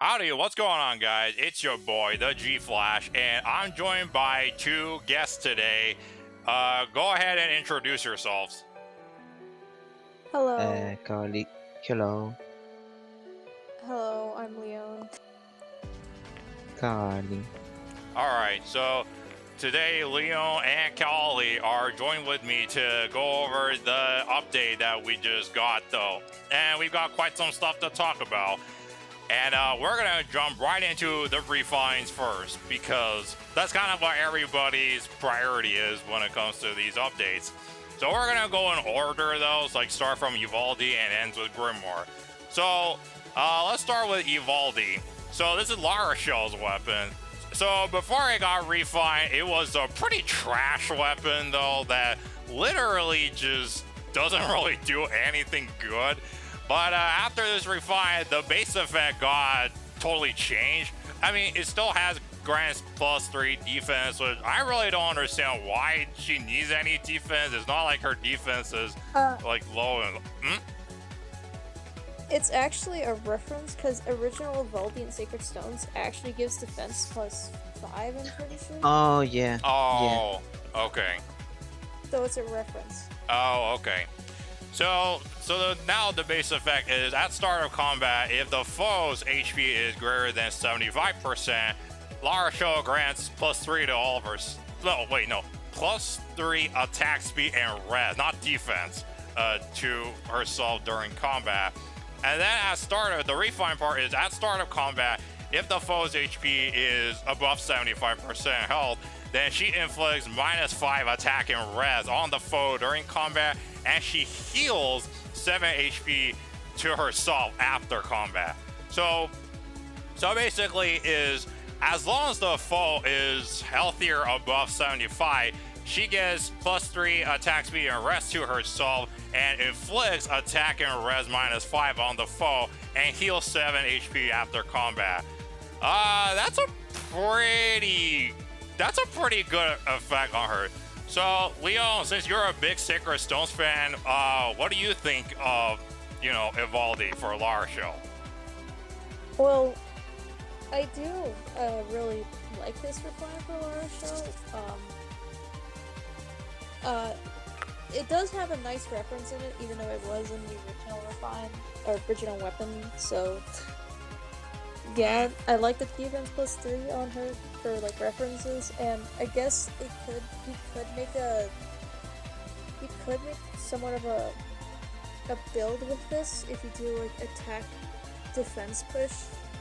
Howdy, what's going on, guys? It's your boy, the G Flash, and I'm joined by two guests today. Go ahead and introduce yourselves. Hello. KaoAli, hello, Hello, I'm Lyon. KaoAli. Alright, so today Lyon and KaoAli are joined with me to go over the update that we just got, though. And we've got quite some stuff to talk about. And we're going to jump right into the refines first, because that's kind of what everybody's priority is when it comes to these updates. So we're going to go in order, though, so like start from Evaldi and ends with Grimoire. So let's start with Evaldi. So this is Lara Shell's weapon. So before it got refined, it was a pretty trash weapon, though, that literally just doesn't really do anything good. But after this refine, the base effect got totally changed. I mean, it still has grants +3 defense, which I really don't understand why she needs any defense. It's not like her defense is like low and. It's actually a reference because original Evaldi and Sacred Stones actually gives defense +5, I'm pretty sure. Oh yeah. Oh, okay. So it's a reference. Oh, okay. So now the base effect is at start of combat, if the foe's HP is greater than 75%, Lara Shell grants +3 to all of her. No, wait, no, +3 attack speed and res, not defense, to herself during combat. And then at start of the refine part is at start of combat, if the foe's HP is above 75% health, then she inflicts -5 attack and res on the foe during combat, and she heals 7 HP to herself after combat. So basically is as long as the foe is healthier above 75, she gets +3 attack speed and res to herself and inflicts attack and res -5 on the foe and heals 7 HP after combat. That's a pretty good effect on her. So, Lyon, since you're a big Sacred Stones fan, what do you think of, Evaldi for Lara Shell? Well, I do really like this refine for Lara Shell. It does have a nice reference in it, even though it was in the original refine, or original weapon, so. Yeah, I like the defense +3 on her for like references, and I guess we could make somewhat of a build with this if you do like attack defense push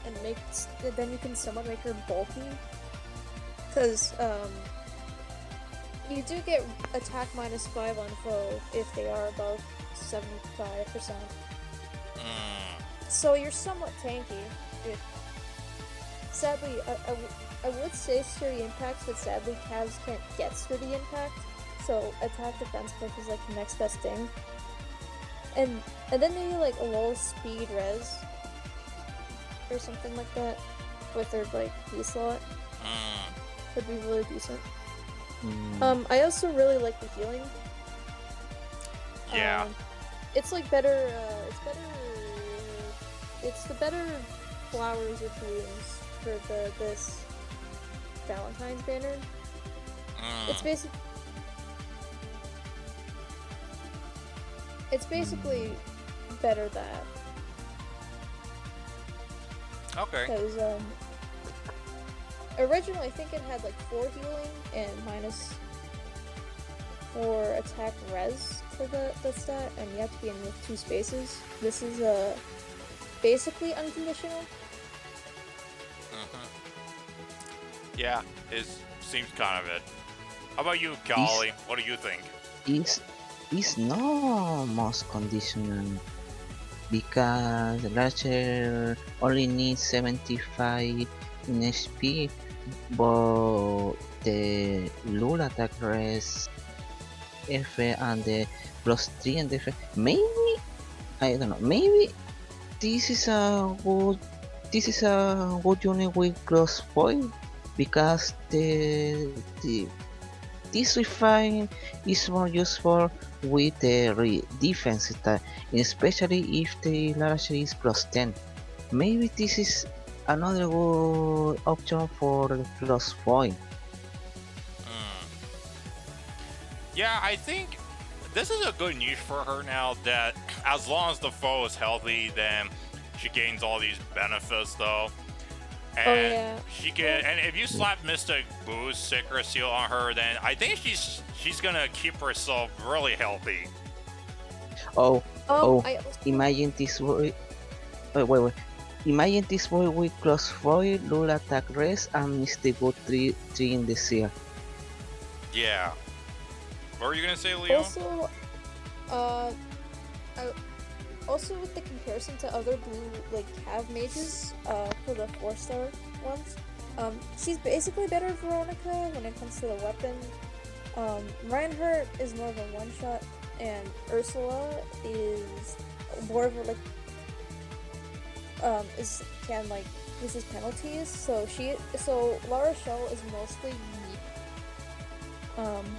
and then you can somewhat make her bulky, because you do get attack -5 on foe if they are above 75%. So you're somewhat tanky. Sadly, I would say sturdy impacts, but sadly Cavs can't get sturdy impact, so attack defense push is like the next best thing. And then maybe like a low speed res or something like that with their like D slot would be really decent. I also really like the healing. Yeah. It's like better. It's the better flowers or balloons for this Valentine's banner. It's basically better that. Okay. Because originally I think it had like 4 healing and -4 attack res for the stat, and you have to be in with 2 spaces. This is basically unconditional. Yeah, it seems kind of it. How about you, KaoAli? What do you think? Is no most conditional because Larcher only needs 75 in HP, but the Lula attack res F and the +3 and the F. Maybe I don't know. Maybe this is a good unit with crossbow, because this refine is more useful with the defense style, especially if the Lara is +10. Maybe this is another good option for the plus foil. Mm. Yeah, I think this is a good niche for her now. That as long as the foe is healthy, then she gains all these benefits, though. And yeah. she can. And if you slap Mystic Boost, Secret Seal on her, then I think she's gonna keep herself really healthy. Oh, I also, imagine this boy. Wait. Imagine this boy with plus foil, Lul attack rest, and Mystic Boot 3 in the seal. Yeah. What were you gonna say, Leo? also, also with the comparison to other blue like cav mages, for the 4-star ones, she's basically better than Veronica when it comes to the weapon. Reinhardt is more of a one-shot, and Ursula is more of a can resist penalties. So La Rochelle is mostly weak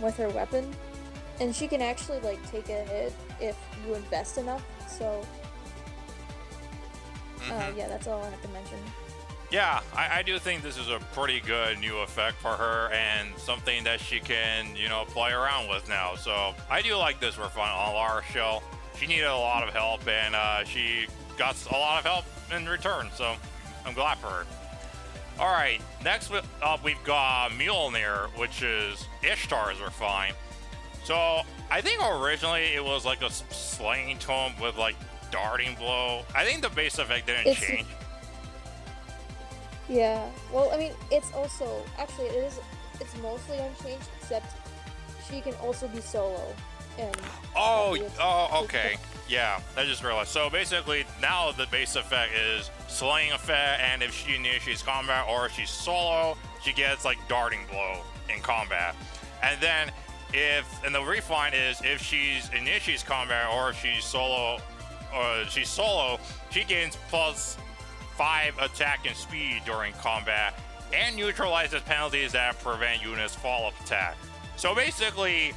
with her weapon, and she can actually like take a hit if you invest enough. So yeah, that's all I have to mention. Yeah, I do think this is a pretty good new effect for her and something that she can, play around with now. So I do like this for fun on Lara Shell. She needed a lot of help, and she got a lot of help in return, so I'm glad for her. All right, next up we've got Mjolnir, which is Ishtar's Refine. So I think originally it was like a slaying tome with like darting blow. I think the base effect didn't change. Yeah, well, I mean, it's also actually it's mostly unchanged, except she can also be solo. And okay. Yeah, I just realized. So basically, now the base effect is slaying effect, and if she initiates combat or if she's solo, she gets like darting blow in combat. And then the refine is if she's initiates combat or if she's solo, she gains plus 5 attack and speed during combat and neutralizes penalties that prevent units follow-up attack. So basically,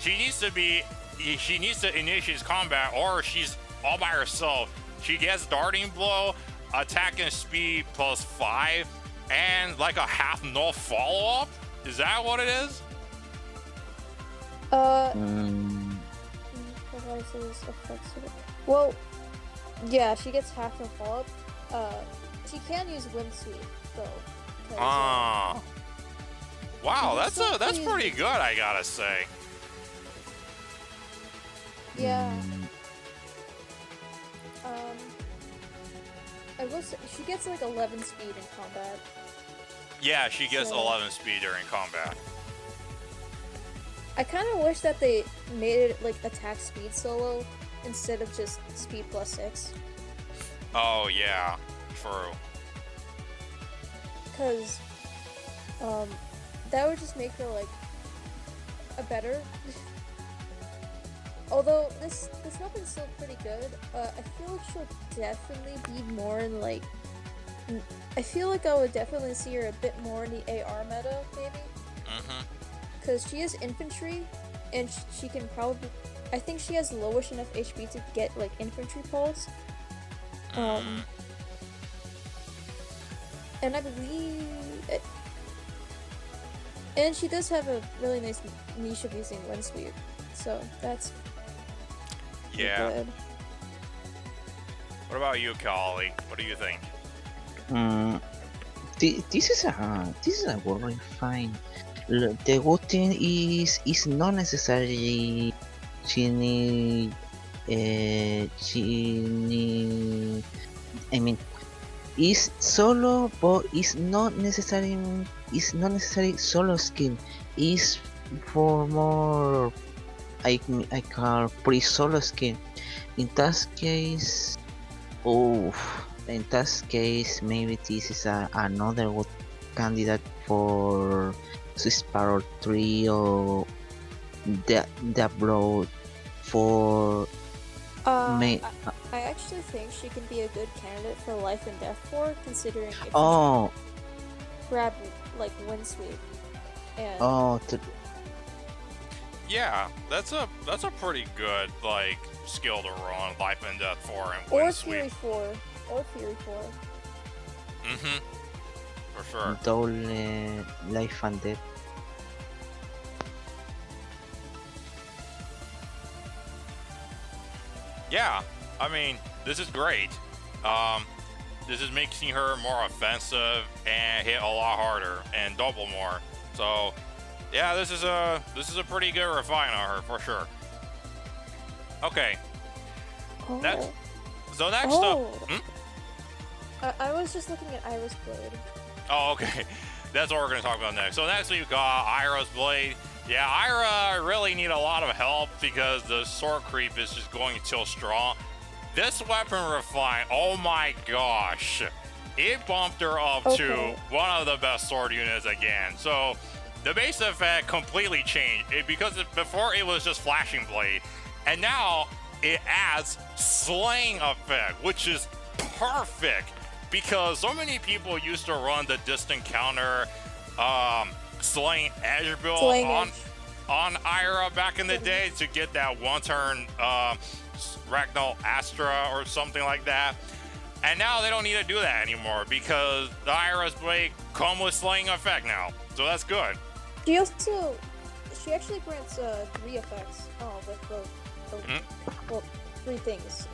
she needs to initiate combat, or she's all by herself. She gets darting blow, attack and speed plus 5, and like a half null follow-up. Is that what it is? Well, yeah, she gets half null follow-up. She can use wind sweep though. Wow, that's pretty good, I gotta say. Yeah. I will say she gets like 11 speed in combat. Yeah, she gets 11 speed during combat. I kind of wish that they made it like attack speed solo instead of just speed plus 6. Oh yeah, true. Because that would just make her like a better. Although this weapon's still pretty good, I feel like she'll definitely be more in like. I feel like I would definitely see her a bit more in the AR meta, maybe. Because she is infantry, and she can probably. I think she has lowish enough HP to get like infantry pulls. And I believe. And she does have a really nice niche of using wind sweep, so that's. Yeah. Good. What about you, KaoAli? What do you think? This is a very fine. The good thing is not necessarily she need. I mean, is solo, but it's not necessarily solo skill. Is for more. I call pre-solo skill. In that case, maybe this is another good candidate for Sparrow 3 or the blow for. I actually think she can be a good candidate for Life and Death 4, considering if she grab like wind sweep. And yeah, that's a pretty good like skill to run Life and Death 4 and wind sweep. Fury 4. Mm-hmm. For sure. Double life and death. Yeah, I mean, this is great. This is making her more offensive and hit a lot harder and double more. So, yeah, this is a pretty good refine on her for sure. Okay. Oh. Next up. Oh. Hmm? I was just looking at Iris Blade. Oh, okay. That's what we're gonna talk about next. So next we've got Ira's Blade. Yeah, Ira really need a lot of help because the sword creep is just going so strong. This weapon refine, oh my gosh. It bumped her up to one of the best sword units again. So the base effect completely changed. Before it was just flashing blade, and now it adds slaying effect, which is perfect because so many people used to run the distant counter slaying edge build on Ira back in the day to get that one turn Ragnal Astra or something like that. And now they don't need to do that anymore because the Ira's Blade come with slaying effect now. So that's good. She actually grants 3 effects. Oh, with well, 3 things.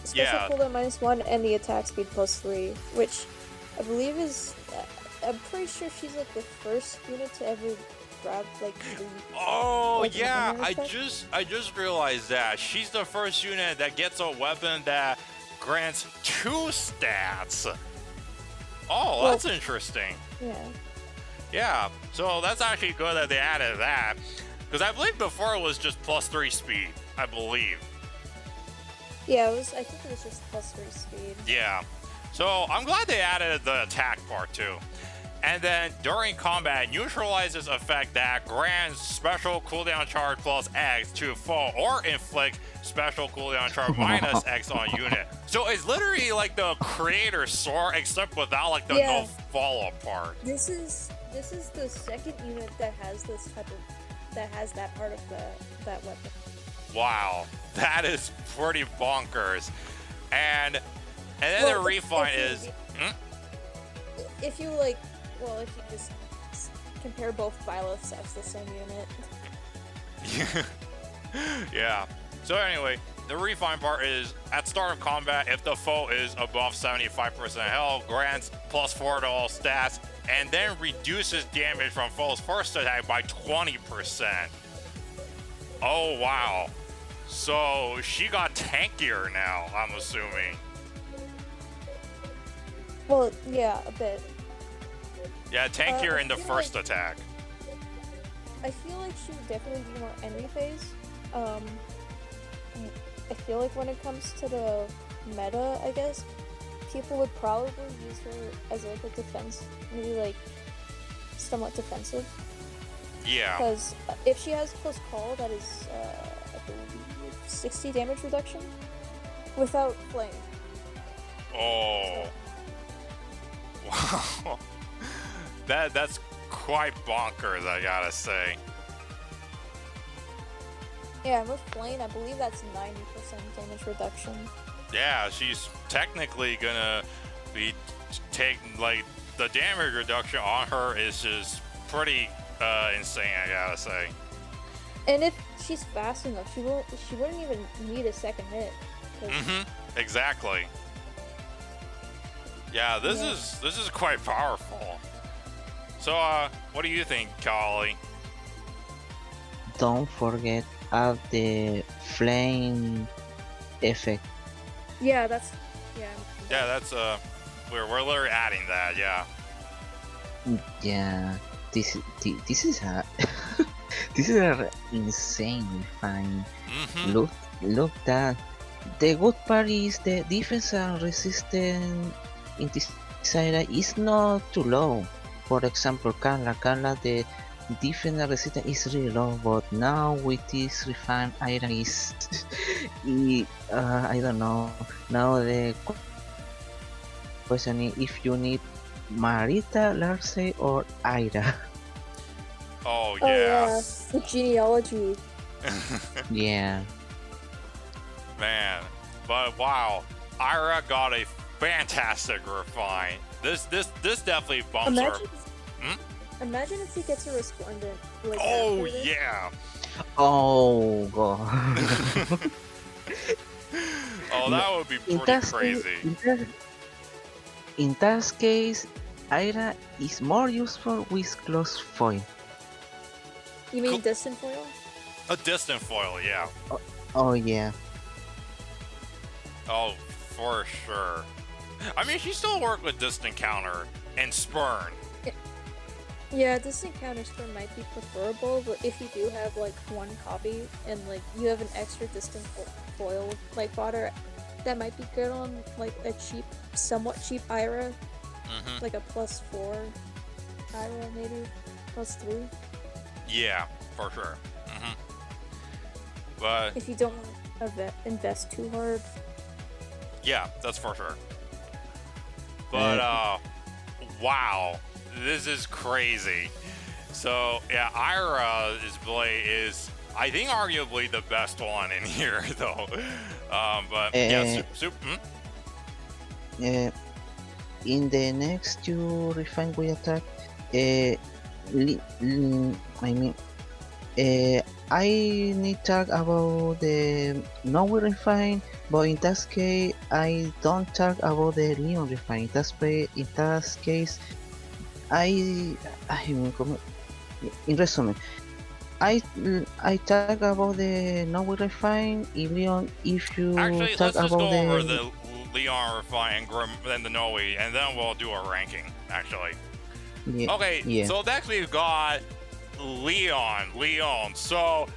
Special cooldown -1 and the attack speed +3, which I believe is. I'm pretty sure she's like the first unit to ever grab like. Oh yeah, I just realized that she's the first unit that gets a weapon that grants 2 stats. Oh, that's interesting. Yeah. Yeah, so that's actually good that they added that. Because I believe before it was just +3 speed, I believe. Yeah, I think it was just +3 speed. Yeah. So I'm glad they added the attack part too. And then during combat, neutralizes effect that grants special cooldown charge +X to foe or inflict special cooldown charge -X on unit. So it's literally like the creator sword except without like the no follow part. This is the second unit that has this that part of that weapon. Wow, that is pretty bonkers. And then the refine is if you just compare both Byleths as the same unit. Yeah. So anyway, the refine part is at start of combat, if the foe is above 75% health, grants +4 to all stats, and then reduces damage from foe's first attack by 20%. Oh wow. So she got tankier now, I'm assuming. Well, yeah, a bit. Yeah, tankier in the first attack. I feel like she would definitely be more enemy phase. I feel like when it comes to the meta, I guess, people would probably use her as like a defense, maybe like somewhat defensive. Yeah. Because if she has close call, that is, I believe, 60 damage reduction without flame. Oh. Wow. That's quite bonkers, I gotta say. Yeah, with flame, I believe that's 90% damage reduction. Yeah, she's technically gonna be taking like the damage reduction on her is just pretty insane, I gotta say. And if she's fast enough, she wouldn't even need a second hit. Exactly. Yeah, this is quite powerful. So, what do you think, KaoAli? Don't forget the flame effect. Yeah, that's we're literally adding that. Yeah. Yeah, this is a this is a insane find. Look that. The good part is the defense and resistance in this area is not too low. For example, Carla, the defense and resistance is really low, but now with this refined iron is, I don't know. Now the question is if you need Marita, Larce, or Ira. Oh yeah. The genealogy. Yeah. Man, but wow, Ira got a fantastic refine. This definitely bumps her. Imagine if he gets a resplendent. Like, Oh after this. yeah. Oh god. Oh, that would be pretty crazy. In that case, Aira is more useful with close foil. You mean distant foil? A distant foil, yeah. Oh yeah. Oh, for sure. I mean, she still work with distant counter and spurn. Yeah, distant counter spurn might be preferable, but if you do have like one copy and like you have an extra distant foil like fodder, that might be good on like a somewhat cheap Ira, like a +4 Ira maybe, +3. Yeah, for sure. But if you don't want to invest too hard. Yeah, that's for sure. But wow, this is crazy. So yeah, Ira is I think arguably the best one in here though. But yeah, in the next two refine we attack, I need to talk about the no we refine, but in that case I don't talk about the Lyon refine. In that case, in resume, I talk about the no we refine in Lyon. If you actually, talk let's just about go over the Lyon refine and the Noe, and then we'll do a ranking. Actually, okay. So next we've got Lyon. So,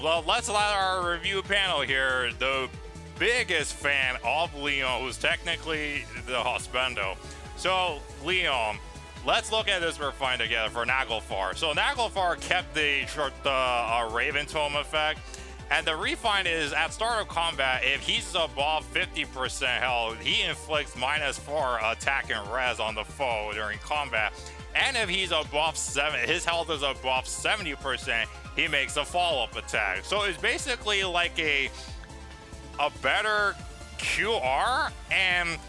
well, let's let our review panel here, the biggest fan of Lyon, who's technically the husbando. So, Lyon, let's look at this refine together for Naglfar. So, Naglfar kept the Raven Tome effect, and the refine is at start of combat, if he's above 50% health, he inflicts -4 attack and res on the foe during combat. And if he's above his health is above 70%, he makes a follow-up attack. So it's basically like a better QR, and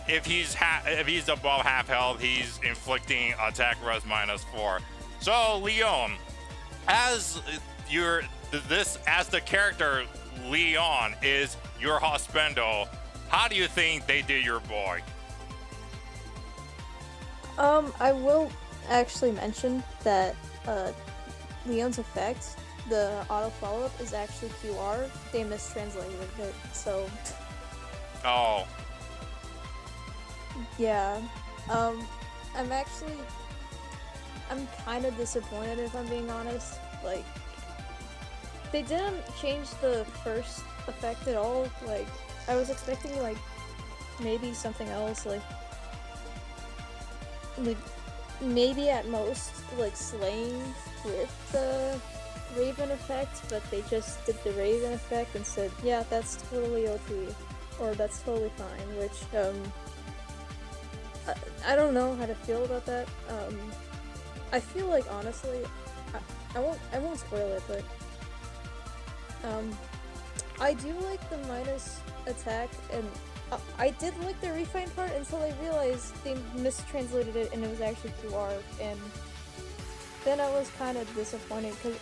if he's above half health, he's inflicting attack res -4. So Lyon, as the character Lyon is your husbando, how do you think they did your boy? I will actually mention that Lyon's effect, the auto follow-up, is actually QR. They mistranslated it, so... Oh. Yeah. I'm kind of disappointed, if I'm being honest. Like, they didn't change the first effect at all. Like, I was expecting, like, maybe something else, like maybe at most like slaying with the Raven effect, but they just did the Raven effect and said, yeah, that's totally OP, or that's totally fine, which I don't know how to feel about that. I feel like, honestly, I won't spoil it, but I do like the minus attack, and I did like the refine part until I realized they mistranslated it and it was actually QR, and then I was kind of disappointed, because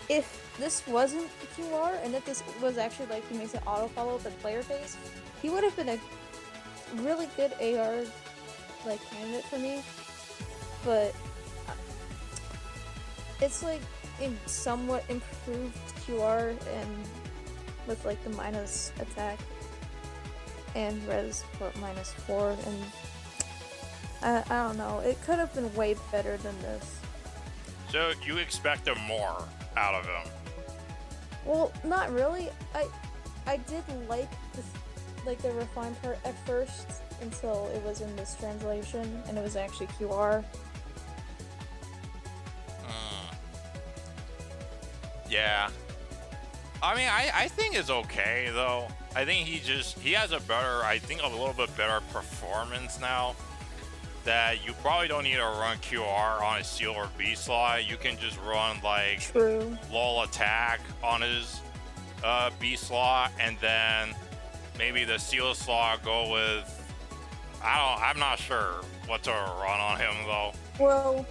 if this wasn't QR and if this was actually like he makes an auto follow-up and player phase, he would have been a really good AR like candidate for me, but it's like a somewhat improved QR and with like the minus attack and res for -4, and I don't know, it could have been way better than this. So you expected more out of him? Well, not really. I did like the refined part at first until it was in this translation and it was actually QR. Yeah. I mean, I think it's okay though. I think he has a little bit better performance now. That you probably don't need to run QR on his seal or B slot. You can just run like True. lull attack on his B slot, and then maybe the seal slot go with. I'm not sure what to run on him though. Well,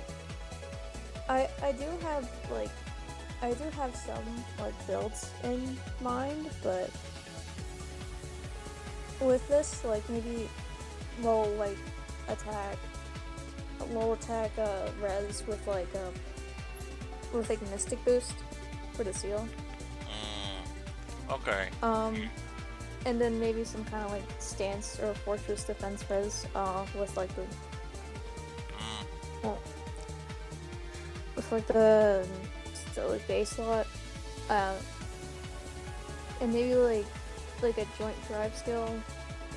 I do have some like builds in mind, but with this, like maybe low attack res with like mystic boost for the seal. Okay. And then maybe some kind of like stance or fortress defense res with like the with like the base slot, and maybe like a joint drive skill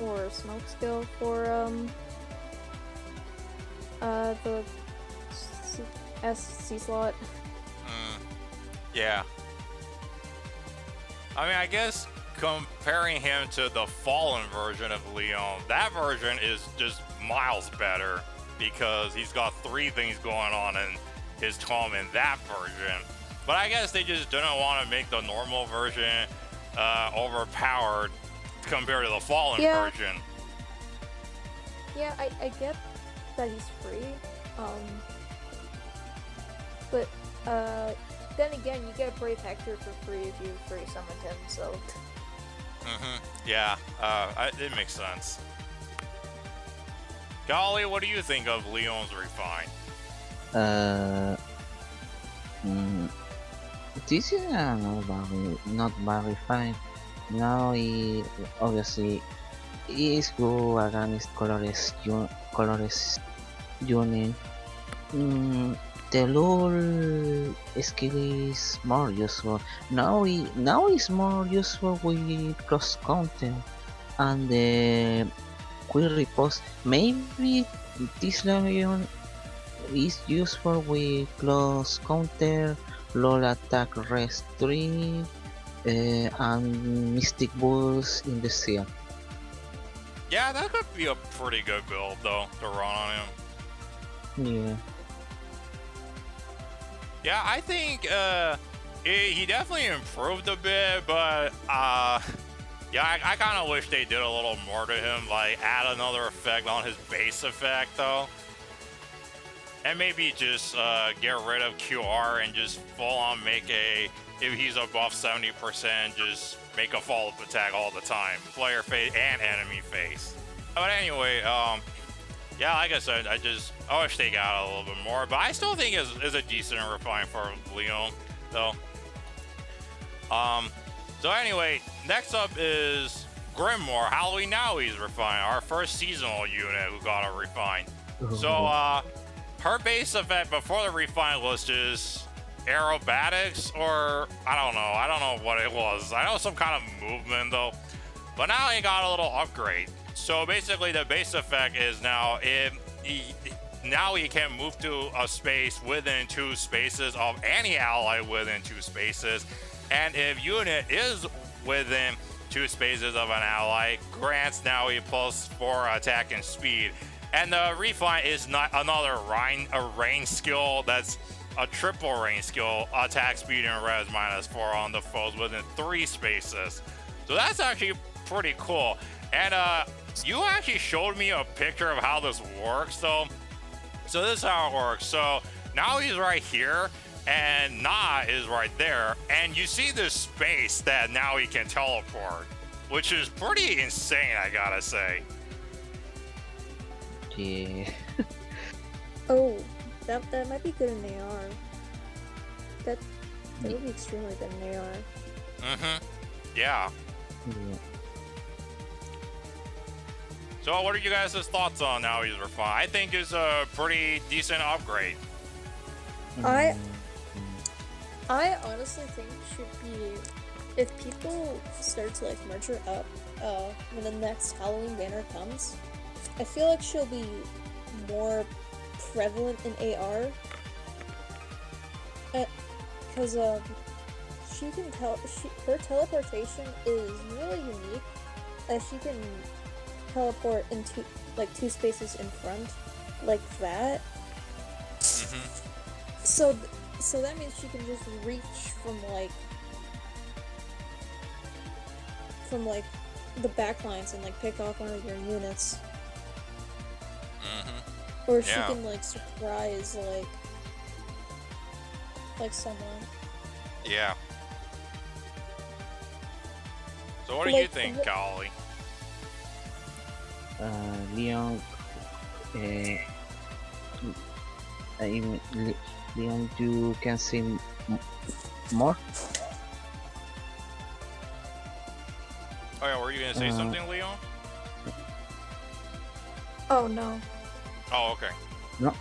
or smoke skill for the SC slot. Yeah. I mean, I guess comparing him to the Fallen version of Lyon, that version is just miles better because he's got 3 things going on in his tome in that version. But I guess they just didn't want to make the normal version overpowered compared to the Fallen version. Yeah, I get that he's free, but then again, you get Brave Hector for free if you free summoned him, so... Yeah, it makes sense. KaoAli, what do you think of Lyon's Refine? This is not very fine. Now he obviously is good against colorless unit. The lure skill is more useful. Now is more useful with cross counter and the quick riposte. Maybe this Lion is useful with close counter, low attack rest 3, and mystic boost in the seal. Yeah, that could be a pretty good build though to run on him. Yeah. Yeah, I think he definitely improved a bit, but yeah, I kind of wish they did a little more to him, like add another effect on his base effect though. And maybe just get rid of QR and just full on make if he's above 70%, just make a follow-up attack all the time. Player face and enemy face. But anyway, yeah, like I said, I wish they got a little bit more, but I still think is a decent refine for Lyon, though. So anyway, next up is Grimoire Halloween. Now he's refined, our first seasonal unit who got a refine. So her base effect before the refine was just aerobatics, or I don't know what it was. I know some kind of movement though, but now he got a little upgrade. So basically the base effect is now now he can move to a space within 2 spaces of any ally within 2 spaces, and if unit is within 2 spaces of an ally, grants now a +4 attack and speed. And the refine is not another range skill. That's a triple range skill, attack speed and res -4 on the foes within 3 spaces. So that's actually pretty cool. And you actually showed me a picture of how this works though. So this is how it works. So now he's right here and Na is right there, and you see this space that now he can teleport, which is pretty insane, I gotta say. Yeah. Oh, that might be good in AR. That would be extremely good in AR. Yeah. So what are you guys' thoughts on now he's refined? I think it's a pretty decent upgrade. I honestly think should be, if people start to like merge her up when the next Halloween banner comes, I feel like she'll be more prevalent in AR, because she can her teleportation is really unique, as she can teleport into like 2 spaces in front like that. So that means she can just reach from the back lines and like pick off one of your units. Mm-hmm. Or she Yeah. can like surprise like someone. Yeah. So what do you Like, think, wh- KaoAli? Leon, Leon, you can say more? Oh yeah, were you gonna say something, Leon? Oh no. Oh, okay. No.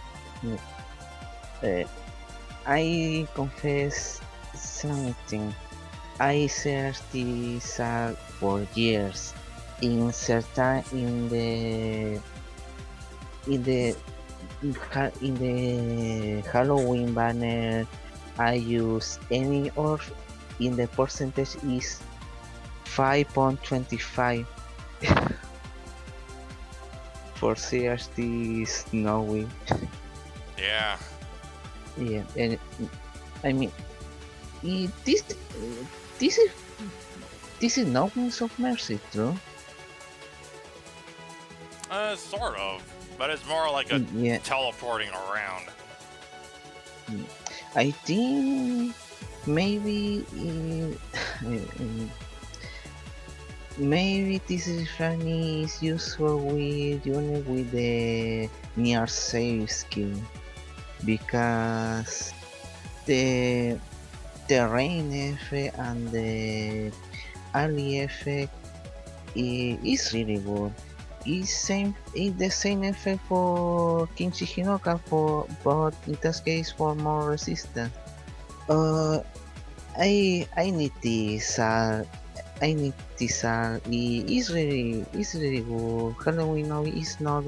I confess something. I searched this for years. In certain in the Halloween banner, I use any orb. In the percentage is 5.25 for CRT Snowy. Yeah. Yeah, and I mean, this is no Wings of Mercy, true? Sort of, but it's more like a Yeah, teleporting around. I think maybe maybe this is funny is useful with unit with the near save skill because the rain effect and the early effect is really good. It's the same effect for Kimchi Hinoka but in this case for more resistance. I need this I need this it's really good. Halloween now is not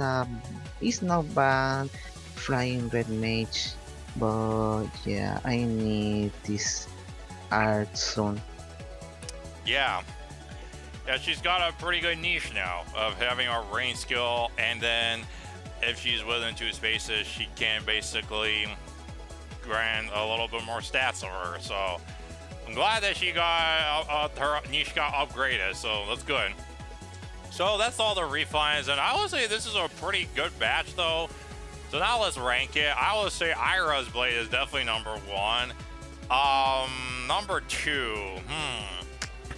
bad flying red mage, but yeah, I need this art soon. Yeah. Yeah, she's got a pretty good niche now of having a range skill, and then if she's within 2 spaces, she can basically grant a little bit more stats of her. So I'm glad that she got her niche got upgraded. So that's good. So that's all the refines, and I would say this is a pretty good batch though. So now let's rank it. I would say Ira's blade is definitely number 1. Number 2.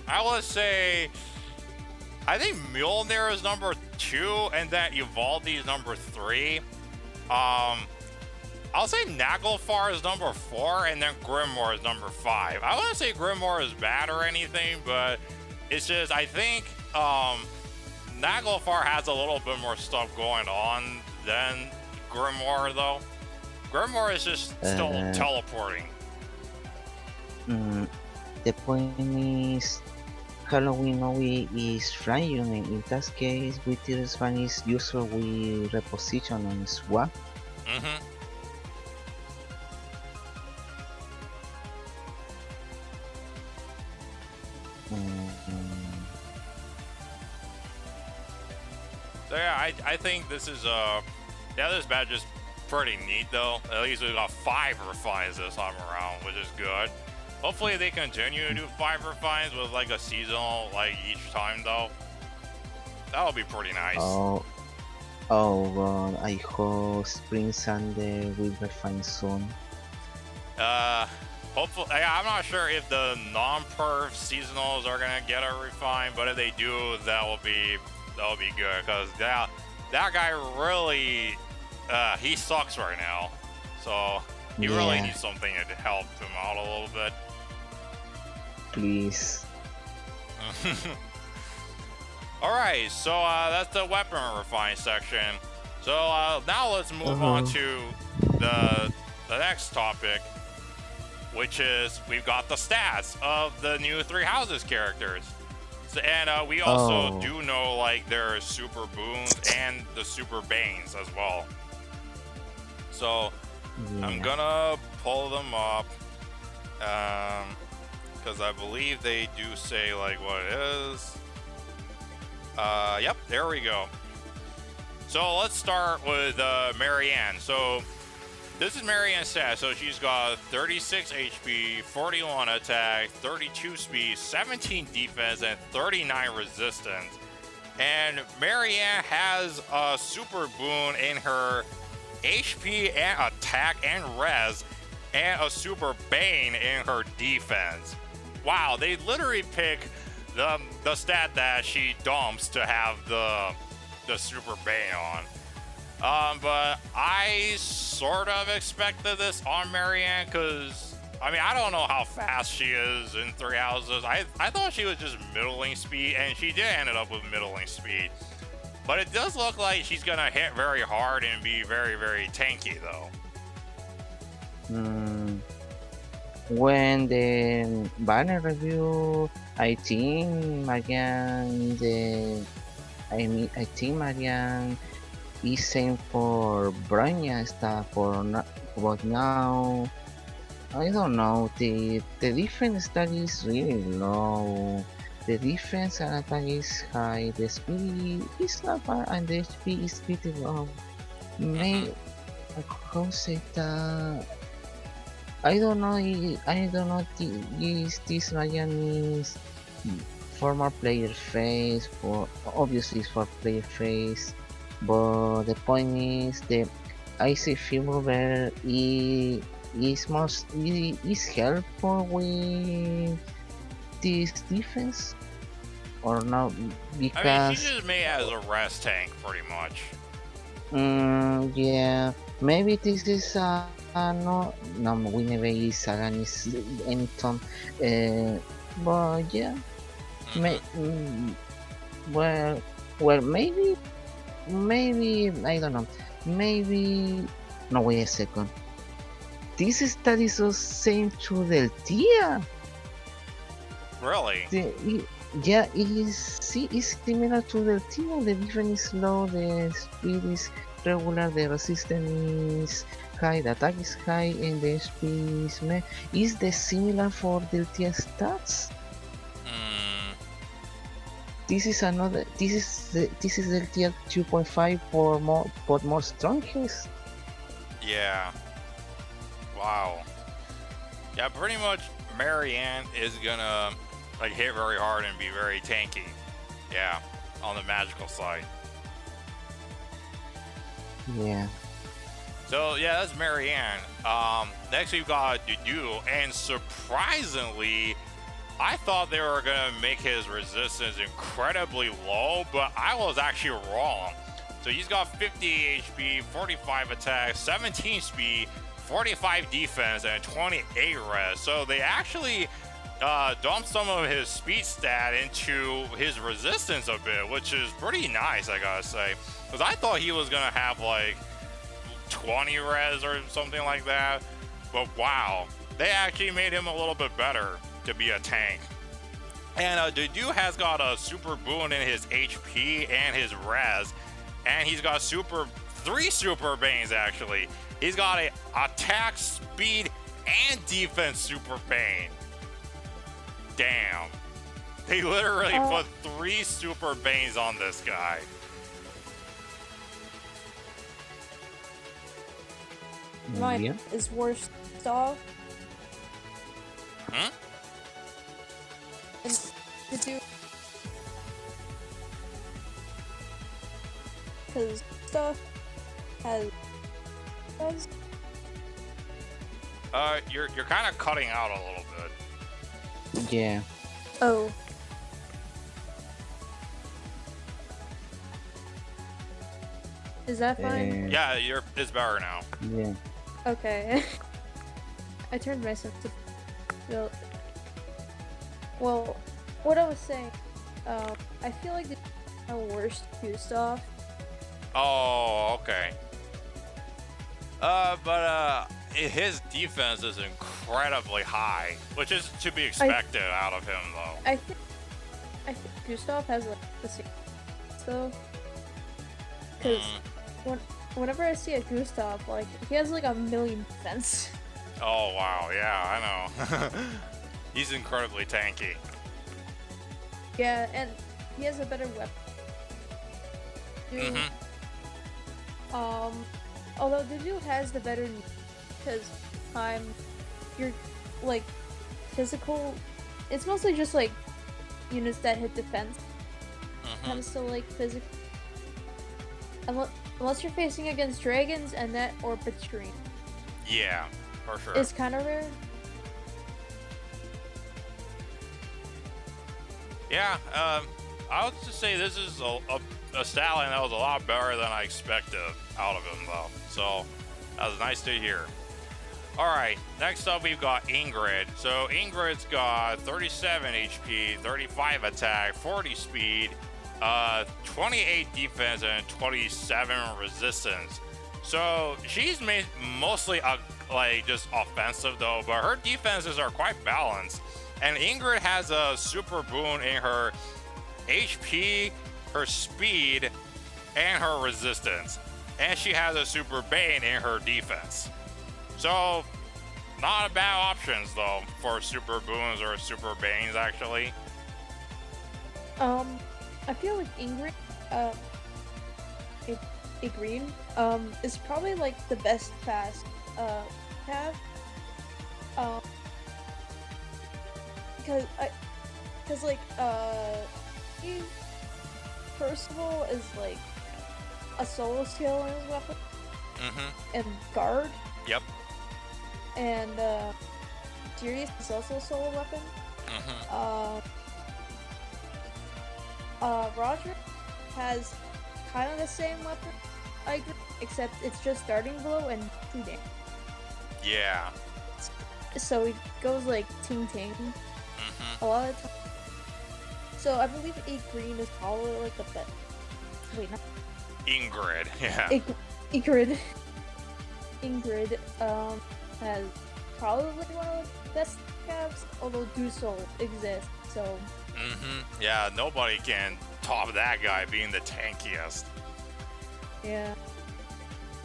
I would say I think Mjolnir is number 2, and that Evaldi is number 3. I'll say Naglfar is number 4, and then Grimoire is number 5. I wouldn't say Grimoire is bad or anything, but it's just I think Naglfar has a little bit more stuff going on than Grimoire, though. Grimoire is just still teleporting. The point is Halloween Novi is flying unit. In that case, with this one is useful with reposition on swap. So yeah, I think this is this badge is pretty neat though. At least we got 5 refines this time around, which is good. Hopefully they continue to do 5 refines with like a seasonal like each time though. That'll be pretty nice. Oh god, I hope Spring Sunday will refine soon. Hopefully, I'm not sure if the non-perf seasonals are gonna get a refine, but if they do, that'll be good because that guy really he sucks right now, so he really needs something to help him out a little bit. Please. Alright, so that's the weapon refine section. So now let's move on to the next topic, which is we've got the stats of the new 3 Houses characters. So, and we also do know like their super boons and the super banes as well. So I'm gonna pull them up because I believe they do say like what it is. Yep, there we go. So let's start with Marianne. So this is Marianne's stat. So she's got 36 HP, 41 attack, 32 speed, 17 defense, and 39 resistance. And Marianne has a super boon in her HP and attack and res, and a super bane in her defense. Wow, they literally pick the stat that she dumps to have the super bane on. But I sort of expected this on Marianne, because I mean, I don't know how fast she is in 3 houses. I thought she was just middling speed, and she did end up with middling speed. But it does look like she's gonna hit very hard and be very, very tanky, though. When the banner review, I think Marianne, I think Marianne is same for Branya stuff but now I don't know. The defense stat is really low. The defense and attack is high. The speed is not bad, and the HP is pretty low. How say that? I don't know. Is this Ryan is former player face, for obviously it's for player face, but the point is the IC Fever is helpful with this defense or not, because I mean, she just made as a rest tank pretty much. Yeah, maybe this is no we never use Sagan is anytime, but yeah, well maybe I don't know, maybe no, wait a second. This study is the same to the Tia. Really? Yeah, it's similar to the Tia. The difference is low, the speed is regular, the resistance is high, the attack is high, and the HP is is the similar for the Tia stats. This is another. This is the Tia 2.5 for more strongest. Yeah. Wow. Yeah, pretty much Marianne is gonna like hit very hard and be very tanky. Yeah, on the magical side. Yeah. So yeah, that's Marianne. Next we've got Dudu, and surprisingly, I thought they were gonna make his resistance incredibly low, but I was actually wrong. So he's got 50 HP, 45 attack, 17 speed, 45 defense, and 28 res. So they actually dumped some of his speed stat into his resistance a bit, which is pretty nice, I gotta say. Because I thought he was gonna have like 20 res or something like that. But wow, they actually made him a little bit better to be a tank. And Dudu has got a super boon in his HP and his res. And he's got 3 super banes actually. He's got a attack, speed, and defense super bane. Damn. They literally put 3 super banes on this guy. Mine is worst off. And to do, because stuff has. You're kind of cutting out a little bit. Yeah. Oh. Is that fine? Yeah, it's better now. Yeah. Okay. I turned myself to. Well, what I was saying, I feel like the worst Gustav. Oh, okay. But his defense is incredibly high, which is to be expected out of him, though. I think Gustav has like the same though, because whenever I see a Gustav, like he has like 1,000,000 defense. Oh wow, yeah, I know. He's incredibly tanky. Yeah, and he has a better weapon. Although Dudu has the better because you're like physical. It's mostly just like units that hit defense. Comes to like physical. Unless you're facing against dragons, Annette, or Betreen. Yeah, for sure. It's kind of rare. Yeah, I would just say this is a stallion that was a lot better than I expected out of him, though. So that was nice to hear. All right, next up we've got Ingrid. So Ingrid's got 37 HP, 35 attack, 40 speed, 28 defense, and 27 resistance. So she's mostly like just offensive though, but her defenses are quite balanced. And Ingrid has a super boon in her HP, her speed, and her resistance. And she has a super bane in her defense. So, not a bad options though for super boons or super banes actually. I feel like Ingrid, a green, is probably like the best fast have. Because like he first of all is like a solo skill in his weapon. And guard. Yep. And Sirius is also a solo weapon. Roger has kind of the same weapon, I agree, except it's just starting blow and 2 damage. Yeah. So it goes like ting ting a lot of the time. So I believe a green is probably like the best. Wait, not Ingrid. Yeah. Ingrid. Ingrid has probably one of the best calves, although Dusel exists. So. Yeah, nobody can top that guy being the tankiest. Yeah.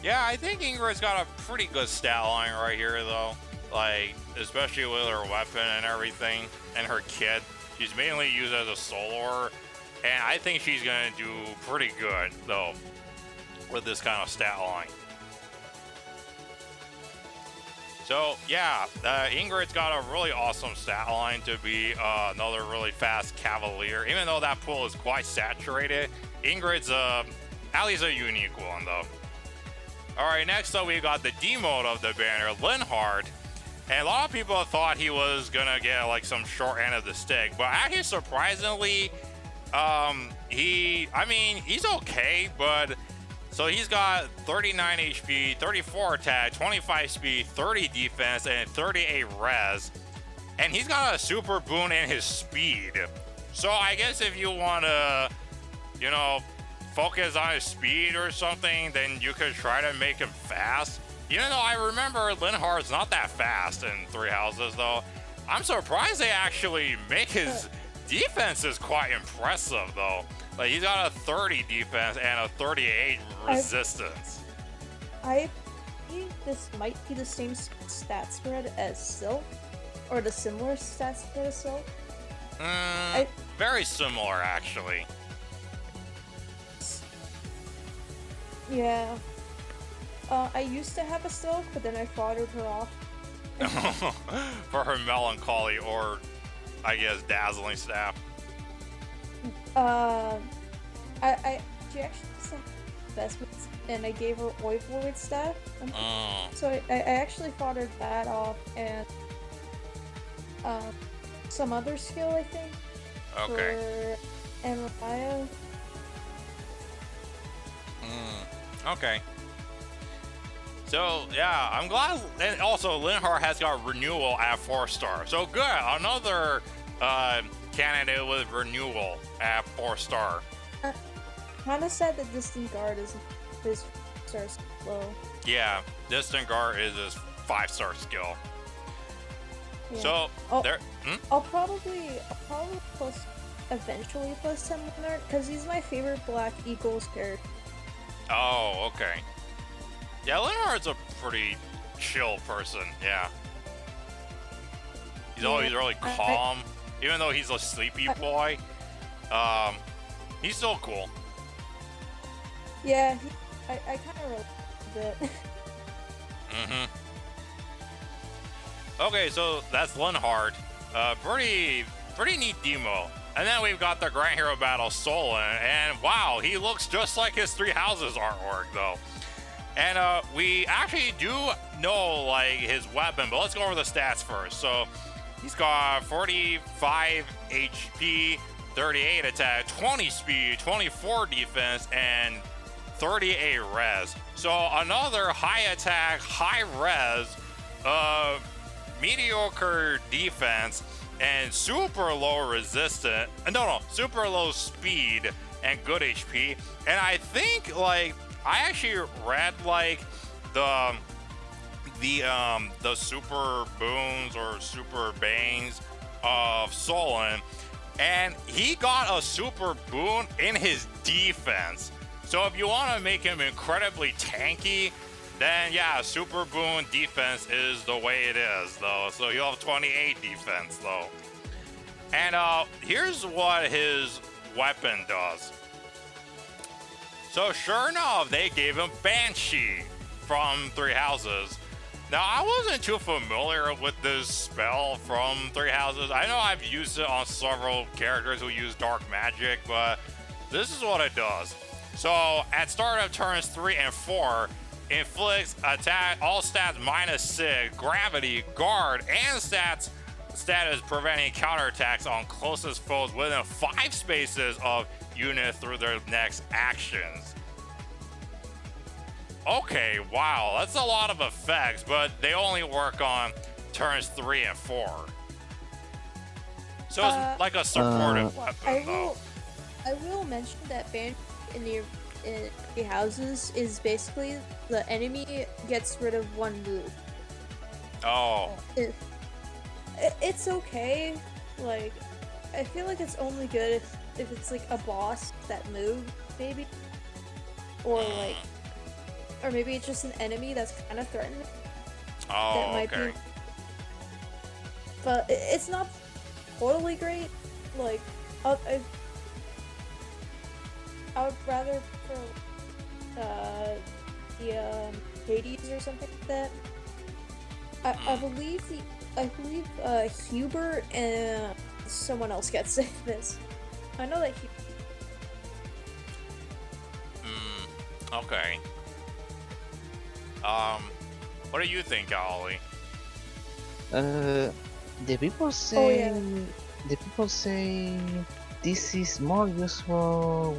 Yeah, I think Ingrid's got a pretty good stat line right here, though. Like, especially with her weapon and everything, and her kit. She's mainly used as a soloer, and I think she's gonna do pretty good, though, with this kind of stat line. So, yeah, Ingrid's got a really awesome stat line to be another really fast cavalier. Even though that pool is quite saturated, Ingrid's at least a unique one, though. Alright, next up we got the D mode of the banner, Linhardt. And a lot of people thought he was gonna get like some short end of the stick, but actually surprisingly, he's okay, but so he's got 39 HP, 34 attack, 25 speed, 30 defense, and 38 res. And he's got a super boon in his speed. So I guess if you wanna, you know, focus on his speed or something, then you could try to make him fast. Even though I remember Linhardt's not that fast in Three Houses, though. I'm surprised they actually make his defenses quite impressive, though. Like, he's got a 30 defense and a 38 resistance. I think this might be the same stat spread as Silk, or the similar stat spread as Silk. Very similar, actually. Yeah. I used to have a Silk, but then I foddered her off. For her melancholy or, I guess, dazzling staff. She actually sent investments, and I gave her Oivoid staff. So I actually foddered that off, and some other skill, I think. Okay. For Marianne. Okay. So, yeah, I'm glad. And also, Linhardt has got renewal at 4-star. So, good. Another candidate with renewal at 4-star. Kind of sad that Distant Guard is his 4-star low. Yeah, Distant Guard is his 5-star skill. Yeah. So, there. I'll probably eventually plus him Linhardt, because he's my favorite Black Eagles character. Oh, okay. Yeah, Linhardt's a pretty chill person, yeah. He's always really calm, even though he's a sleepy boy. He's still cool. Yeah, I kind of relate a bit. Okay, so that's Linhardt. Pretty neat demo. And then we've got the Grand Hero Battle Solon, and wow, he looks just like his Three Houses artwork though. And we actually do know like his weapon, but let's go over the stats first. So he's got 45 HP, 38 attack, 20 speed, 24 defense, and 38 res. So another high attack, high res, mediocre defense, and super low resistance. Super low speed and good HP. And I think like I actually read like the super boons or super banes of Solon, and he got a super boon in his defense. So if you want to make him incredibly tanky, then yeah, super boon defense is the way it is though. So you'll have 28 defense though. And here's what his weapon does. So sure enough, they gave him Banshee from Three Houses. Now I wasn't too familiar with this spell from Three Houses. I know I've used it on several characters who use dark magic, but this is what it does. So at start of turns 3 and 4, inflicts attack all stats -6, gravity, guard, and status preventing counterattacks on closest foes within 5 spaces of unit through their next actions. Okay, wow, that's a lot of effects, but they only work on turns 3 and 4. So it's like a supportive weapon, though. I will mention that Banshee in the houses is basically the enemy gets rid of one move. Oh. It's okay. Like, I feel like it's only good if it's like a boss that move, maybe, or like, or maybe it's just an enemy that's kind of threatening. Oh, that might okay. be. But it's not totally great. Like, I would rather prefer the Hades or something like that. I believe Hubert and someone else gets this. I know that Okay. What do you think, KaoAli? The people say this is more useful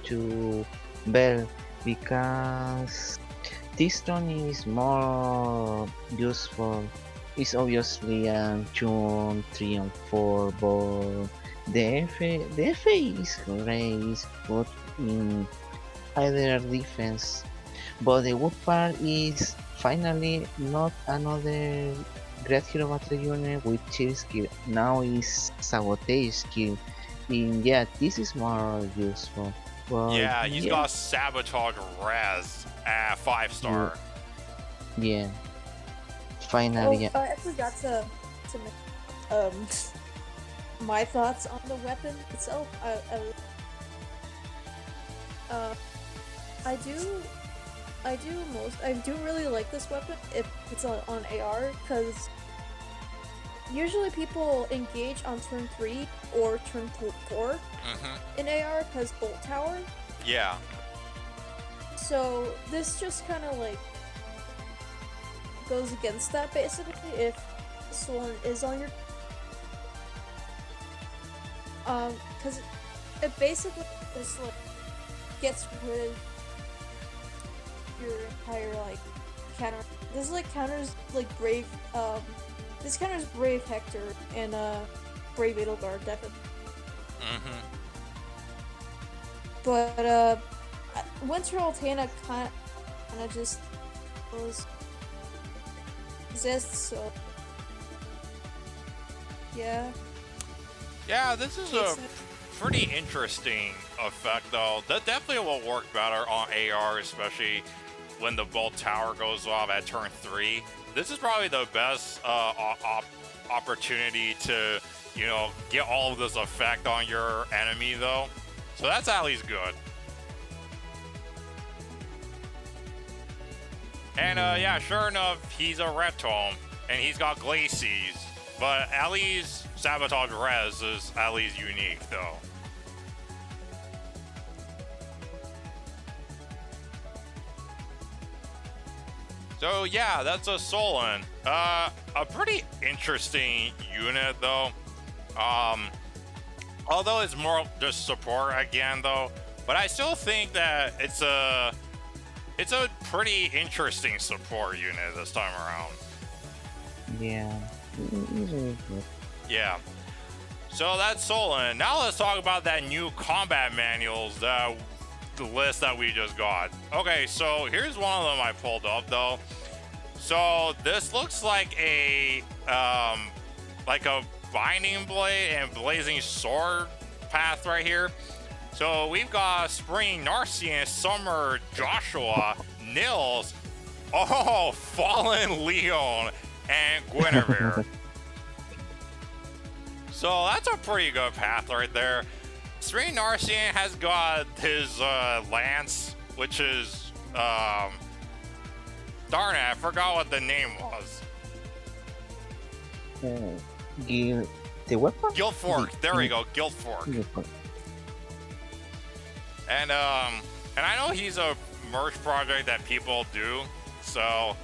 to Bell because this turn is more useful. It's obviously a 2, 3, and 4, but the FA is great, it's good in either defense. But the good part is finally not another Great Hero Battle unit with chill skill. Now is sabotage skill. And yeah, this is more useful. But yeah, he's got sabotage res at 5-star. Yeah. Finally, yeah. I forgot to make my thoughts on the weapon itself. I do really like this weapon if it's on AR, because usually people engage on turn 3 or turn 4 in AR because Bolt Tower. Yeah. So this just kind of like goes against that basically if someone is on your because it basically just like gets rid of your entire like counter. This like counters like Brave this counters Brave Hector and Brave Edelgard definitely. But Winter Altana kind of just exists, so yeah. Yeah, this is a pretty interesting effect though. That definitely will work better on AR, especially when the Bolt Tower goes off at turn 3. This is probably the best opportunity to, you know, get all of this effect on your enemy though. So that's at least good. And yeah, sure enough, he's a red tome, and he's got glacies. But Ali's Sabotage Res is Ali's unique, though. So yeah, that's a Solon. A pretty interesting unit, though. Although it's more just support again, though. But I still think that it's a pretty interesting support unit this time around. Yeah, it's really good. Yeah. So that's Solon. Now let's talk about that new combat manuals, the list that we just got. Okay, so here's one of them I pulled up, though. So this looks like a binding blade and blazing sword path right here. So we've got Spring Narcian, Summer Joshua, Nils, Fallen Lyon, and Guinevere. So that's a pretty good path right there. Spring Narcian has got his lance, which is darn it, I forgot what the name was. The weapon? Guild Fork. There we go, Guild Fork. And I know he's a merch project that people do. So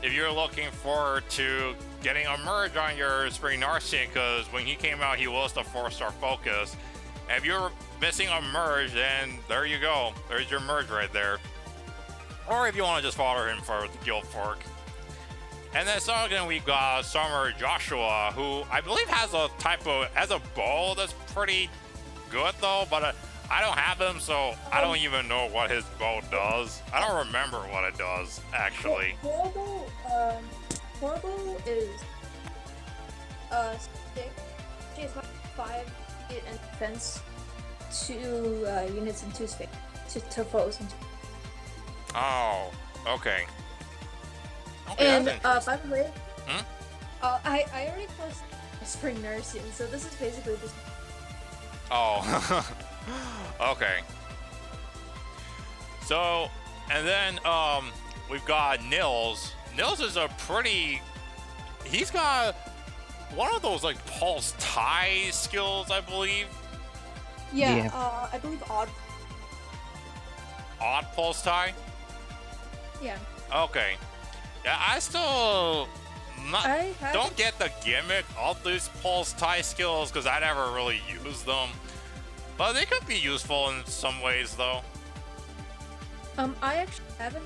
if you're looking forward to getting a merge on your Spring Narcian, because when he came out, he was the 4-star focus. And if you're missing a merge, then there you go. There's your merge right there. Or if you want to just follow him for the Guild Fork. And then second, we've got Summer Joshua, who I believe has a bow that's pretty good, though, but I don't have him, so I don't even know what his bow does. I don't remember what it does, actually. Horrible is stick. She has 5 hit and defense, 2 units and 2 space to foes. Oh, okay. And by the way, I already closed Spring Narcian, so this is basically just. Oh, okay. So, and then we've got Nils. Nils is a pretty. He's got one of those like pulse tie skills, I believe. Yeah. I believe odd pulse tie. Yeah. Okay. Yeah, I still don't get the gimmick of these pulse tie skills because I never really use them. But they could be useful in some ways, though. I actually haven't.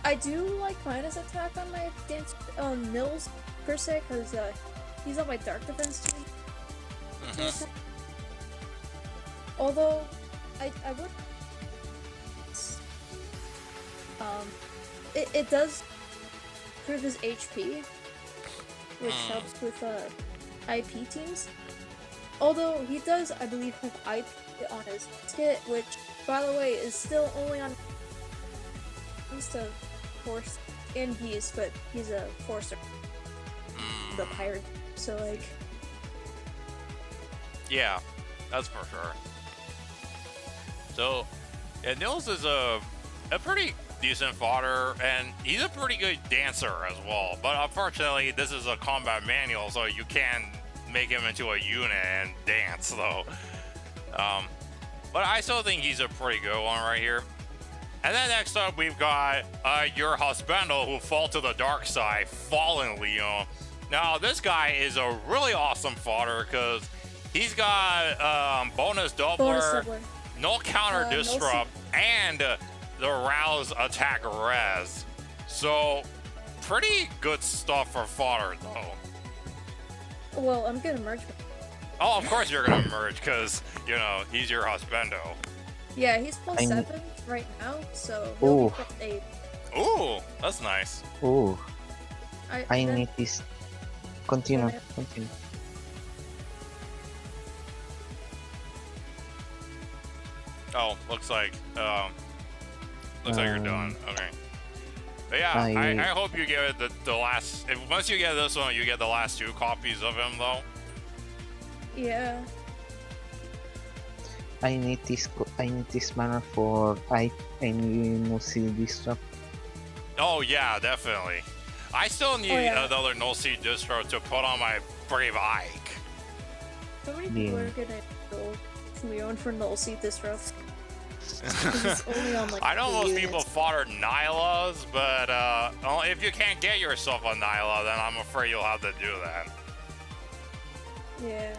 I do like minus attack on my dance Nils per se because he's on my dark defense team. Although I would. It does improve his HP, which helps with IP teams. Although he does, I believe, have IP on his kit, which, by the way, is still only on to force in beast, but he's a forcer, the pirate. So like, yeah, that's for sure. So, yeah, Nils is a pretty decent fodder, and he's a pretty good dancer as well. But unfortunately, this is a combat manual, so you can make him into a unit and dance, though. But I still think he's a pretty good one right here. And then next up, we've got your husbando who fall to the dark side, Fallen Lyon. Now, this guy is a really awesome fodder because he's got bonus doubler, no counter disrupt, and the rouse attack res. So, pretty good stuff for fodder, though. Well, I'm gonna merge. Oh, of course you're gonna merge because, you know, he's your husbando. Yeah, he's plus 7 right now, so he'll be plus 8. Ooh, that's nice. Ooh. I need this. Continue. Oh, looks like you're done. Okay. But yeah, I hope you get the last. Once you get this one, you get the last 2 copies of him, though. Yeah. I need this mana for I null seed distro. Oh yeah, definitely. I still need another null seed distro to put on my Brave Ike. So many people are gonna go Lyon for null seed disrupt. It's only on, like, I know most units. people fodder Nylas, but if you can't get yourself a Nyla, then I'm afraid you'll have to do that. Yeah.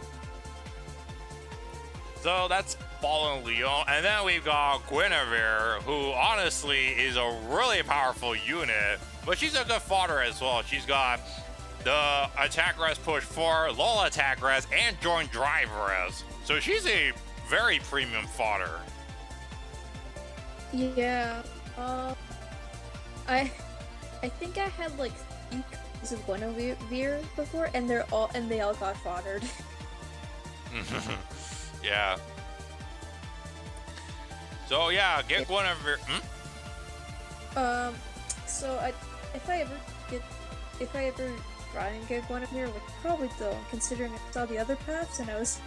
So that's Fallen Lyon, and then we've got Guinevere, who honestly is a really powerful unit, but she's a good fodder as well. She's got the attack res push 4, low attack res, and joint drive res. So she's a very premium fodder. Yeah. I think I had like 3 copies of Guinevere before, and they all got foddered. Yeah. So yeah, get Guinevere. So if I ever try and get Guinevere, which probably don't, considering I saw the other paths and I was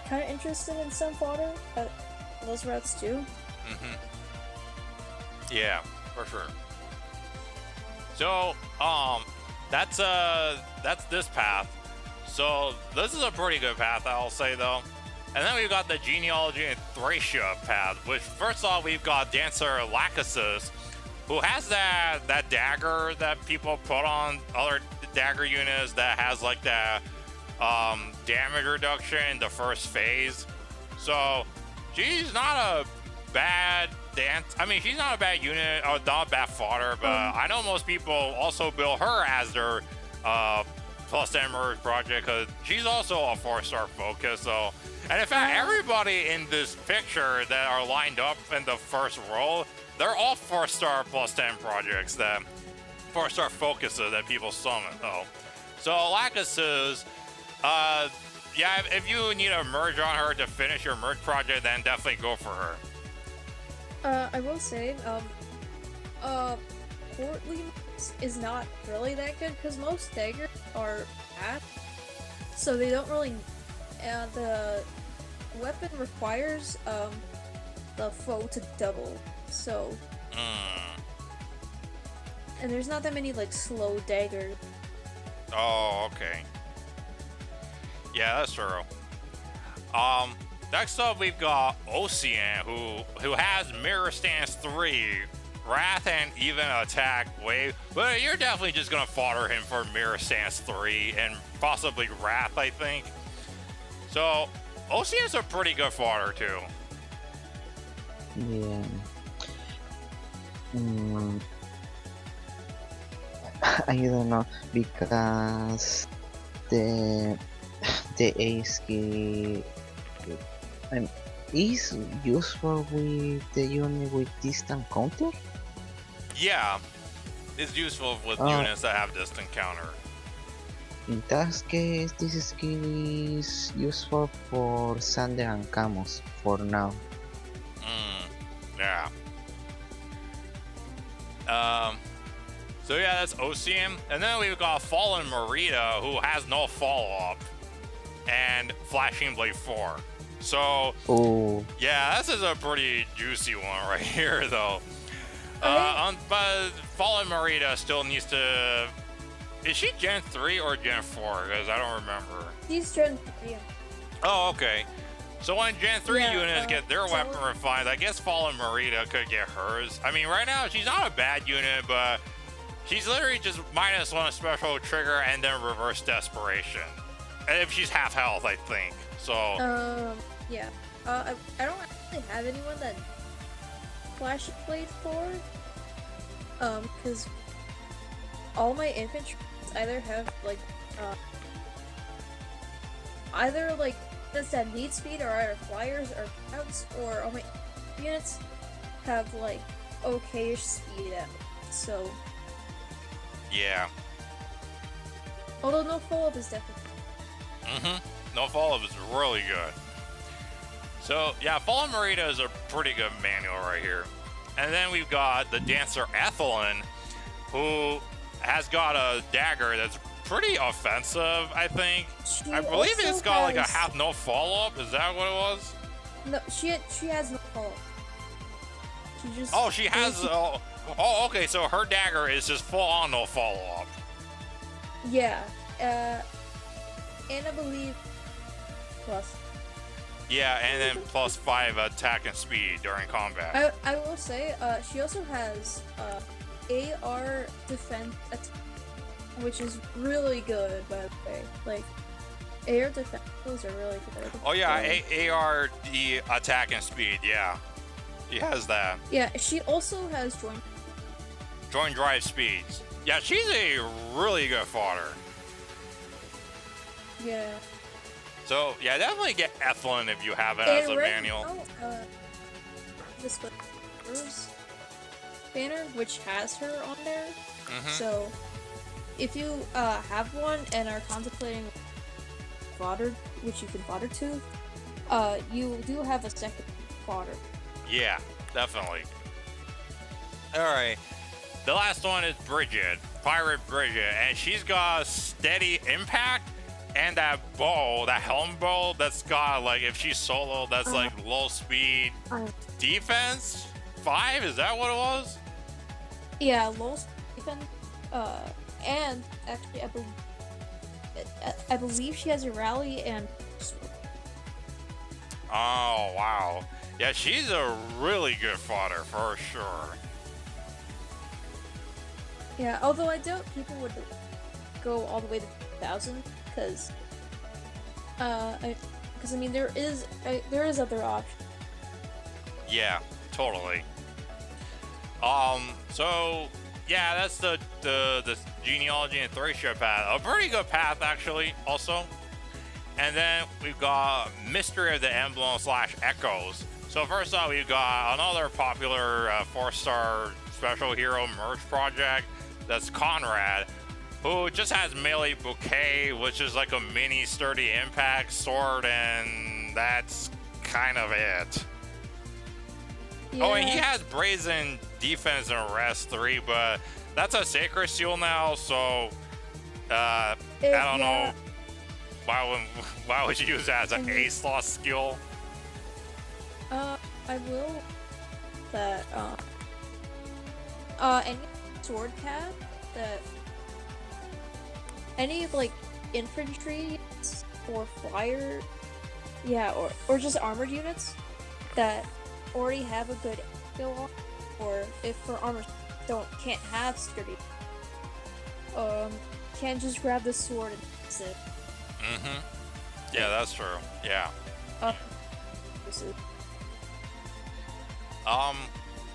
kind of interested in some fodder at those routes too. Yeah, for sure. So that's this path. So this is a pretty good path, I'll say though. And then we've got the Genealogy and Thracia path, which first off we've got Dancer Lachesis, who has that dagger that people put on other dagger units that has like that damage reduction in the first phase. So she's not a bad she's not a bad unit or not a bad fodder, but I know most people also build her as their plus 10 merge project because she's also a 4-star focus. So, and in fact, everybody in this picture that are lined up in the first row, they're all 4-star plus 10 projects, that 4-star focuses that people summon though. So Lachesis, yeah, if you need a merge on her to finish your merge project, then definitely go for her. I will say, Portly is not really that good because most daggers are bad, so they don't really. The weapon requires the foe to double, so. And there's not that many like slow daggers. Oh, okay. Yeah, that's true. Next up, we've got Ocean, who has Mirror Stance 3, Wrath, and even Attack Wave. But you're definitely just gonna fodder him for Mirror Stance 3 and possibly Wrath, I think. So Ocean's a pretty good fodder too. Yeah. I don't know because the ace key is useful with the unit with distant counter? Yeah, it's useful with units that have distant counter. In that case, this skill is useful for Sander and Camus for now. Yeah. So yeah, that's Ocean. And then we've got Fallen Marita, who has no follow-up, and Flashing Blade 4. So, yeah, this is a pretty juicy one right here, though. But Fallen Marita still needs to... Is she Gen 3 or Gen 4? Because I don't remember. She's Gen 3. Oh, okay. So when Gen 3 units get their weapon refined, I guess Fallen Marita could get hers. I mean, right now, she's not a bad unit, but she's literally just -1 special trigger and then reverse desperation. If she's half health, I think. So. Yeah. I don't actually have anyone that Flash Blade for. Because all my infantry either have units that need speed or either flyers or scouts, or all my units have like okay-ish speed at it. So. Yeah. Although no follow-up is definitely. No follow-up is really good. So, yeah, Fallen Marita is a pretty good manual right here. And then we've got the Dancer Ethelyn, who has got a dagger that's pretty offensive, I think. I believe it's got like a half no follow-up. Is that what it was? No, she has no follow. She just. Oh, she has. Oh, okay. So her dagger is just full on no follow up. Yeah. And I believe plus. Yeah, and then plus 5 attack and speed during combat. I will say, she also has AR defense, which is really good, by the way. Like, AR defense skills are really good. Oh yeah, AR the attack and speed. Yeah, she has that. Yeah, she also has Joint drive speeds. Yeah, she's a really good fodder. Yeah. So yeah, definitely get Ethlyn if you have it as a manual. This was banner, which has her on there. So if you have one and are contemplating fodder, which you can fodder to, you do have a second fodder. Yeah, definitely. All right, the last one is Bridget, Pirate Bridget, and she's got steady impact. And that bow, that helm bow, that's got like, if she's solo, that's like low speed defense 5. Is that what it was? Yeah, low speed defense. And actually, I believe she has a rally and. Oh wow, yeah, she's a really good fodder for sure. Yeah, although I doubt people would go all the way to 1,000. Because I mean there is other options. Yeah, totally. So yeah, that's the genealogy and Thracia path. A pretty good path actually, also. And then we've got Mystery of the Emblem / Echoes. So first off, we've got another popular 4-star special hero merge project. That's Conrad, who just has melee bouquet, which is like a mini sturdy impact sword, and that's kind of it. Yeah. Oh, and he has brazen defense and rest 3, but that's a sacred seal now, so I don't know why would you use that as an ace loss skill? I will that any sword cat that any like infantry or flyer, yeah, or just armored units that already have a good skill on, or if for armor can't have sturdy, can just grab the sword and use it. Yeah, that's true. Yeah.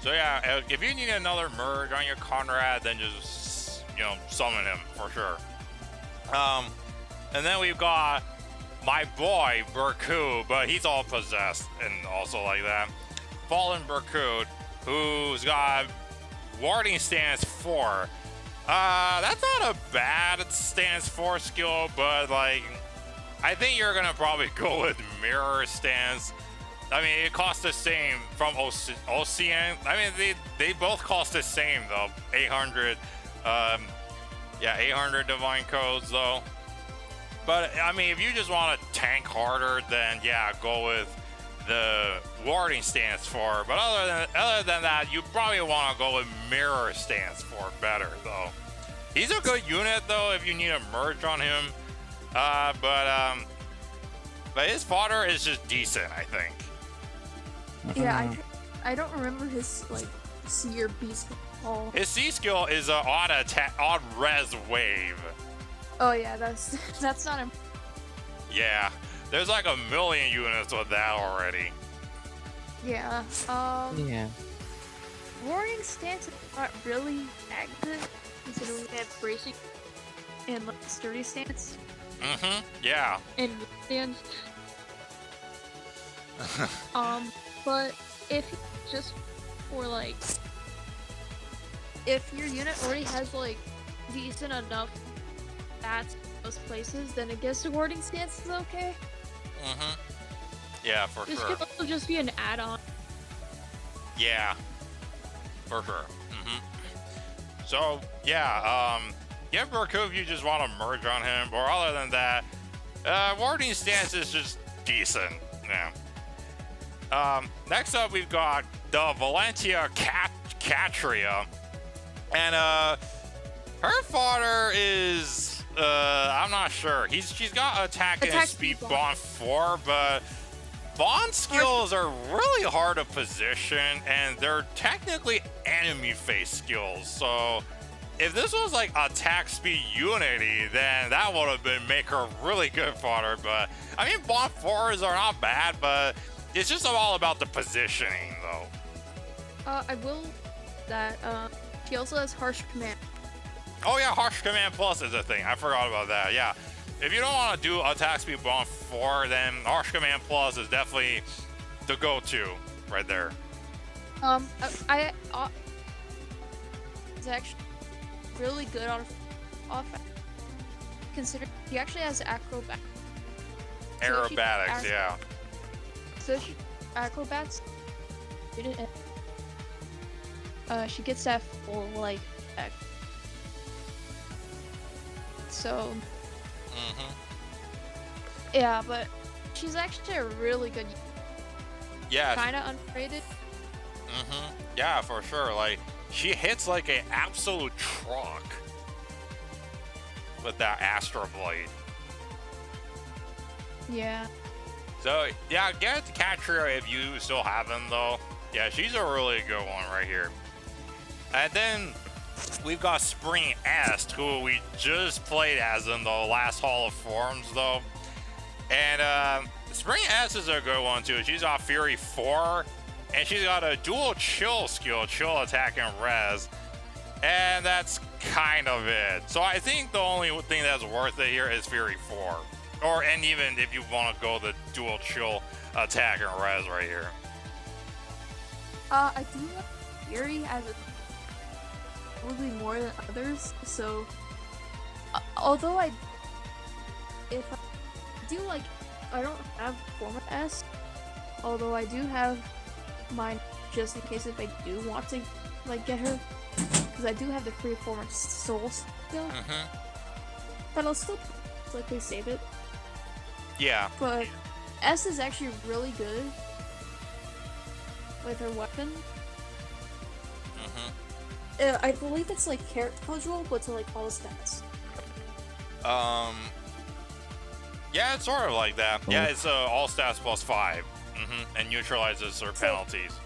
So yeah, if you need another merge on your Conrad, then just summon him for sure. And then we've got my boy Berkut, but he's all possessed and also like that. Fallen Berkut, who's got warding stance 4. That's not a bad stance 4 skill, but like I think you're gonna probably go with mirror stance. I mean, it costs the same from Ocean. I mean, they both cost the same though. 800. Yeah, 800 divine codes though. But I mean, if you just want to tank harder, then yeah, go with the warding stance 4. But other than that, you probably want to go with mirror stance 4 better though. He's a good unit though if you need a merge on him. But his fodder is just decent, I think. Yeah, I don't remember his like C or B skill. His C skill is a odd res wave. Oh yeah, that's not Yeah, there's like a million units with that already. Yeah. Yeah. Warning stance is not really active considering we have bracing and like sturdy stance. Yeah. And stance. But if just for like, if your unit already has like decent enough stats in those places, then I guess the warding stance is okay. Yeah, for this sure. This could also just be an add-on. Yeah, for sure. So yeah, get Berkut if you just want to merge on him, or other than that, warding stance is just decent. Yeah. Next up, we've got the Valentia Catria. And her fodder is I'm not sure. She's got attack and speed bond 4, but bond skills are really hard to position, and they're technically enemy face skills. So if this was like attack speed unity, then that would have been make her really good fodder. But I mean, bond 4s are not bad, but it's just all about the positioning, though. I will that she also has harsh command. Oh yeah, harsh command plus is a thing. I forgot about that. Yeah, if you don't want to do attack speed bond 4, then harsh command plus is definitely the go-to right there. It's actually really good on offense. Considering he actually has acrobatics. Aerobatics, yeah. So she acrobats. She gets that full like attack. So. Yeah, but she's actually a really good. Yeah. Kind of underrated. Yeah, for sure. Like she hits like an absolute truck with that Astro Blade. Yeah. So yeah, get to catch her if you still haven't though. Yeah, she's a really good one right here. And then we've got Spring Est, who we just played as in the last Hall of Forms though. And Spring Est is a good one too. She's got Fury 4, and she's got a dual chill skill, chill attack and res. And that's kind of it. So I think the only thing that's worth it here is Fury 4. And even if you want to go the dual chill attack and res right here. I do like Fury as a probably more than others. So although I don't have Format S, although I do have mine just in case if I do want to like get her, because I do have the free Format Soul still. But I'll still likely save it. Yeah. But S is actually really good with her weapon. I believe it's like character casual, but to like all stats. Yeah, it's sort of like that. Yeah, it's all stats plus 5, and neutralizes her penalties.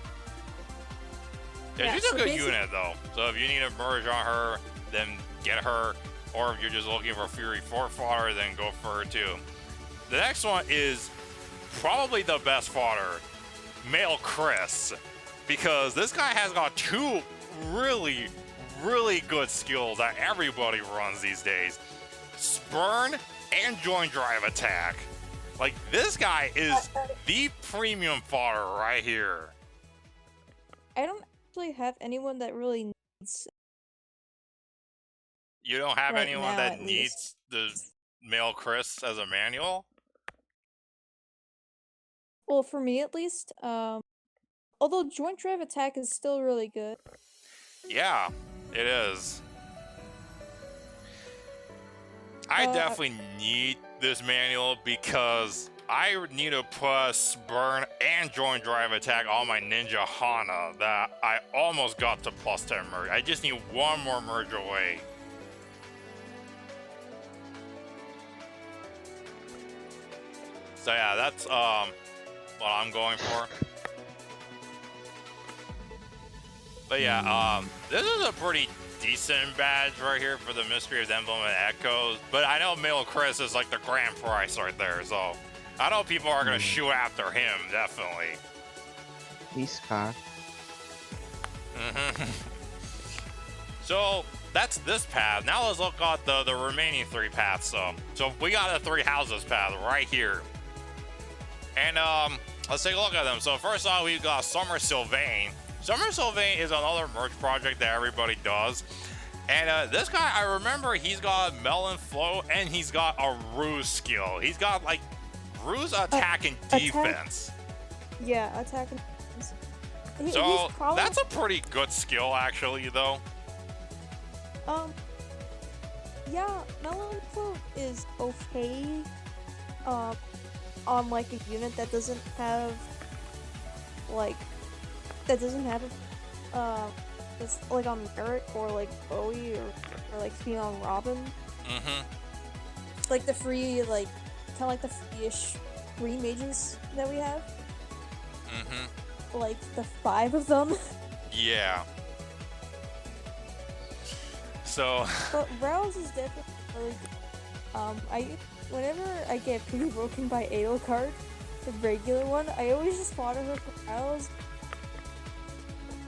Yeah, she's a good unit though. So if you need a merge on her, then get her. Or if you're just looking for Fury 4 fodder, then go for her too. The next one is probably the best fodder, Male Chris, because this guy has got 2 really, really good skills that everybody runs these days. Spurn and Joint Drive Attack. Like, this guy is the premium fodder right here. I don't actually have anyone that really needs... You don't have right anyone now, that needs the Male Chris as a manual? Well, for me at least, although Joint Drive Attack is still really good. Yeah, it is. I definitely need this manual because I need to put Spurn and Joint Drive Attack on my Ninja Hana that I almost got to plus 10 merge. I just need one more merge away. So yeah, that's what I'm going for. But yeah, this is a pretty decent badge right here for the Mystery of the Emblem and Echoes. But I know Male Chris is like the grand prize right there, so I know people are gonna shoot after him, definitely. He's hard. So that's this path. Now let's look at the remaining 3 paths. So we got a 3 houses path right here. And let's take a look at them. So first off, we've got Summer Sylvain. Summer Sylvain is another merch project that everybody does. And this guy, I remember he's got Melon Flow and he's got a Ruse skill. He's got like Ruse attack and defense. Yeah, attack and defense. So that's a pretty good skill actually though. Yeah, Melon Flow is okay. On like a unit that doesn't have like that doesn't have it's like on Merrick or like Bowie or like female Robin. Like the free like kind of like the free-ish green mages that we have. Like the 5 of them. Yeah. So. But Rouse is definitely really good. Whenever I get pretty broken by Adelcard, the regular one, I always just fodder her for Rouse.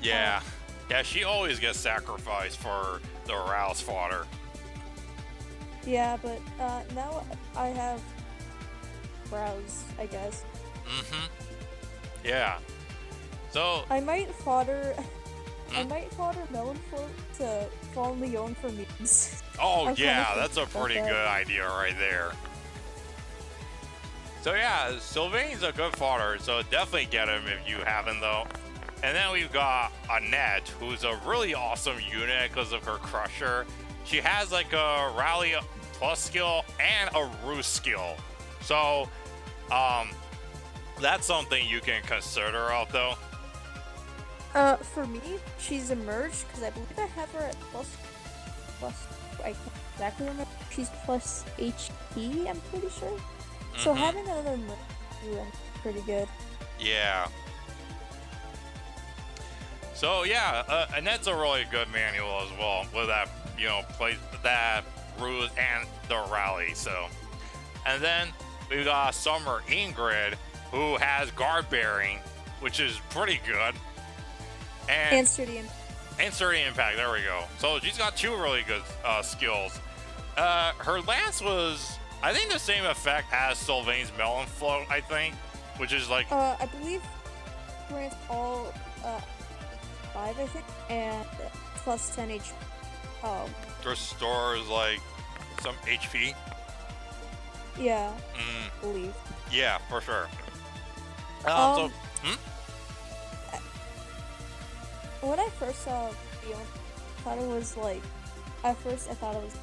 Yeah. Yeah, she always gets sacrificed for the Rouse fodder. Yeah, but now I have Rouse, I guess. Yeah. So I might fodder Melon Float to fall Lyon for memes. oh yeah, that's a pretty good idea right there. So yeah, Sylvain's a good fodder, so definitely get him if you haven't though. And then we've got Annette, who's a really awesome unit because of her Crusher. She has like a Rally Plus skill and a Roost skill. So, that's something you can consider out though. For me, she's emerged because I believe I have her at plus. I can't exactly remember. She's plus HP, I'm pretty sure. So having another merge pretty good. Yeah. So yeah, Annette's a really good manual as well with that, you know, play that Ruse and the Rally. So, and then we got Summer Ingrid, who has Guard Bearing, which is pretty good. And Sturdy Impact, there we go. So she's got 2 really good skills. Her Lance was, I think, the same effect as Sylvain's Melon Float, I think, which is like... I believe grants all 5, I think, and plus 10 HP. Restores, like, some HP? Yeah, I believe. Yeah, for sure. When I first saw Lyon, I thought it was like, I thought it was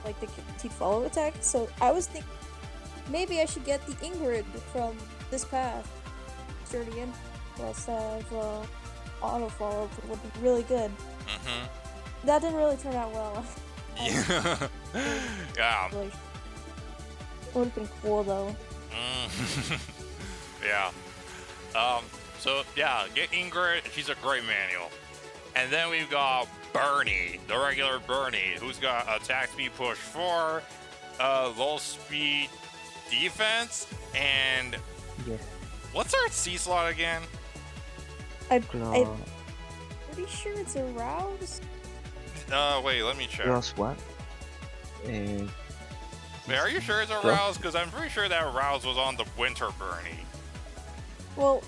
like the guaranteed follow attack. So I was thinking maybe I should get the Ingrid from this path. Sturdy in plus auto follow would be really good. That didn't really turn out well. Yeah. Yeah. Really, would have been cool though. Yeah. So yeah, get Ingrid. She's a great manual. And then we've got Bernie, the regular Bernie, who's got attack speed push 4, low speed defense, and what's her C slot again? I'm pretty sure it's a Rouse. Wait, let me check. Rouse what? Wait, are you sure it's a Rouse? Because I'm pretty sure that Rouse was on the Winter Bernie. Well.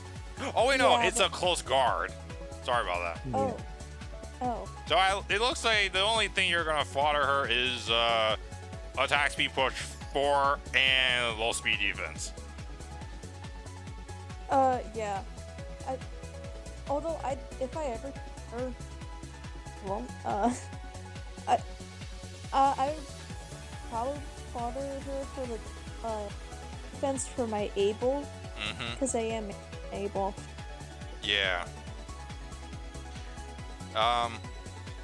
Oh wait, no, yeah, it's a close guard. Sorry about that. Oh. Oh. So it looks like the only thing you're gonna fodder her is attack speed push 4 and low speed defense. Yeah. If I ever I would probably fodder her for the defense for my able, because I am able. Yeah.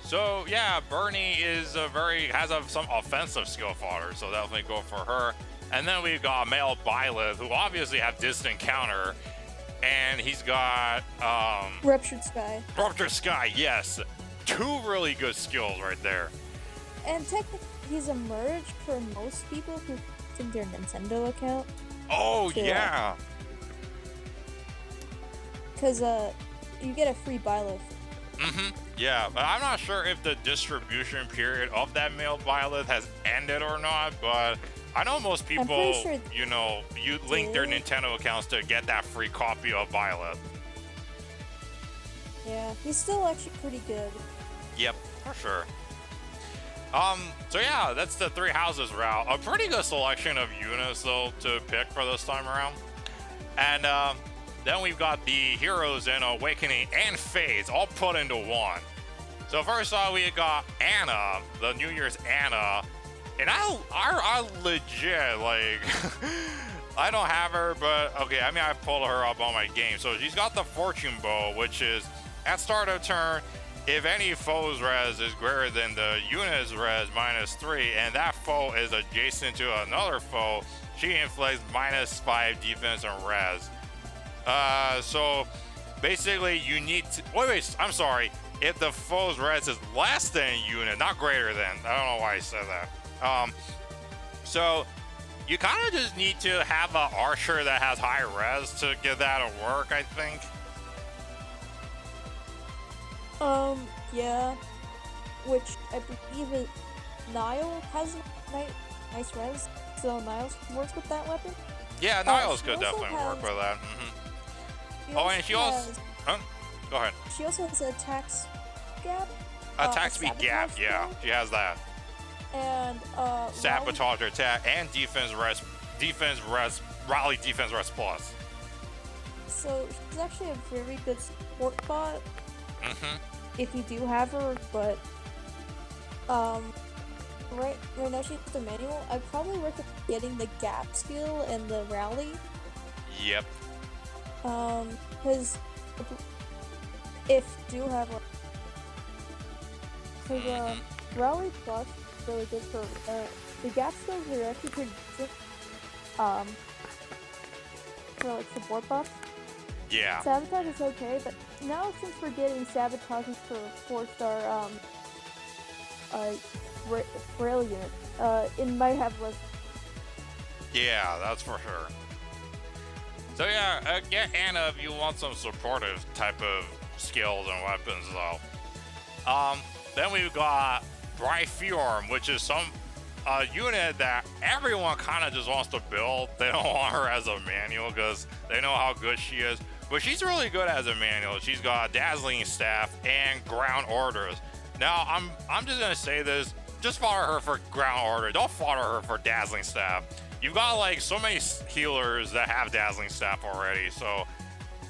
So yeah, Bernie is some offensive skill fodder, so definitely go for her. And then we've got Male Byleth, who obviously have distant counter, and he's got Ruptured Sky. Ruptured Sky, yes. 2 really good skills right there. And technically, he's a merge for most people who in their Nintendo account. Oh yeah. Because you get a free Byleth. Yeah, but I'm not sure if the distribution period of that Male Byleth has ended or not, but I know most people, sure you know, you link their Nintendo accounts to get that free copy of Byleth. Yeah, he's still actually pretty good. Yep, for sure. So yeah, that's the 3 houses route. A pretty good selection of units though to pick for this time around. And then we've got the Heroes in Awakening and Phase all put into one. So first off, we got Anna, the New Year's Anna. And I legit, like, I don't have her, but okay, I mean, I pulled her up on my game. So she's got the Fortune Bow, which is at start of turn, if any foe's res is greater than the unit's res -3, and that foe is adjacent to another foe, she inflicts -5 defense and res. So basically, you need to. Wait, I'm sorry. If the foe's res is less than a unit, not greater than. I don't know why I said that. So you kind of just need to have an archer that has high res to get that to work, I think. Yeah. Which I believe is Nyla has nice res, so Nyla works with that weapon. Yeah, Niles could she also definitely work has- with that. Oh, and she also. Go ahead. She also has an attack gap. Attack speed gap, sabotage yeah, skill, she has that. And Sabotage attack and rally defense res plus. So she's actually a very good support bot Mm-hmm. if you do have her, but right now she's the manual. I'd probably recommend getting the gap skill and the rally. Yep. Because if you do have because rally plus is really good for the gap skills are actually pretty decent for like support buffs. Yeah. Sabotage is okay, but now since we're getting sabotages for 4-star rail unit, it might have less. Yeah, that's for sure. So yeah, get Anna if you want some supportive type of skills and weapons though. Then we've got Bryce Fioram, which is some unit that everyone kind of just wants to build. They don't want her as a manual because they know how good she is. But she's really good as a manual. She's got Dazzling Staff and Ground Orders. Now, I'm just gonna say this: just fodder her for Ground Order. Don't fodder her for Dazzling Staff. You've got like so many healers that have Dazzling Staff already, so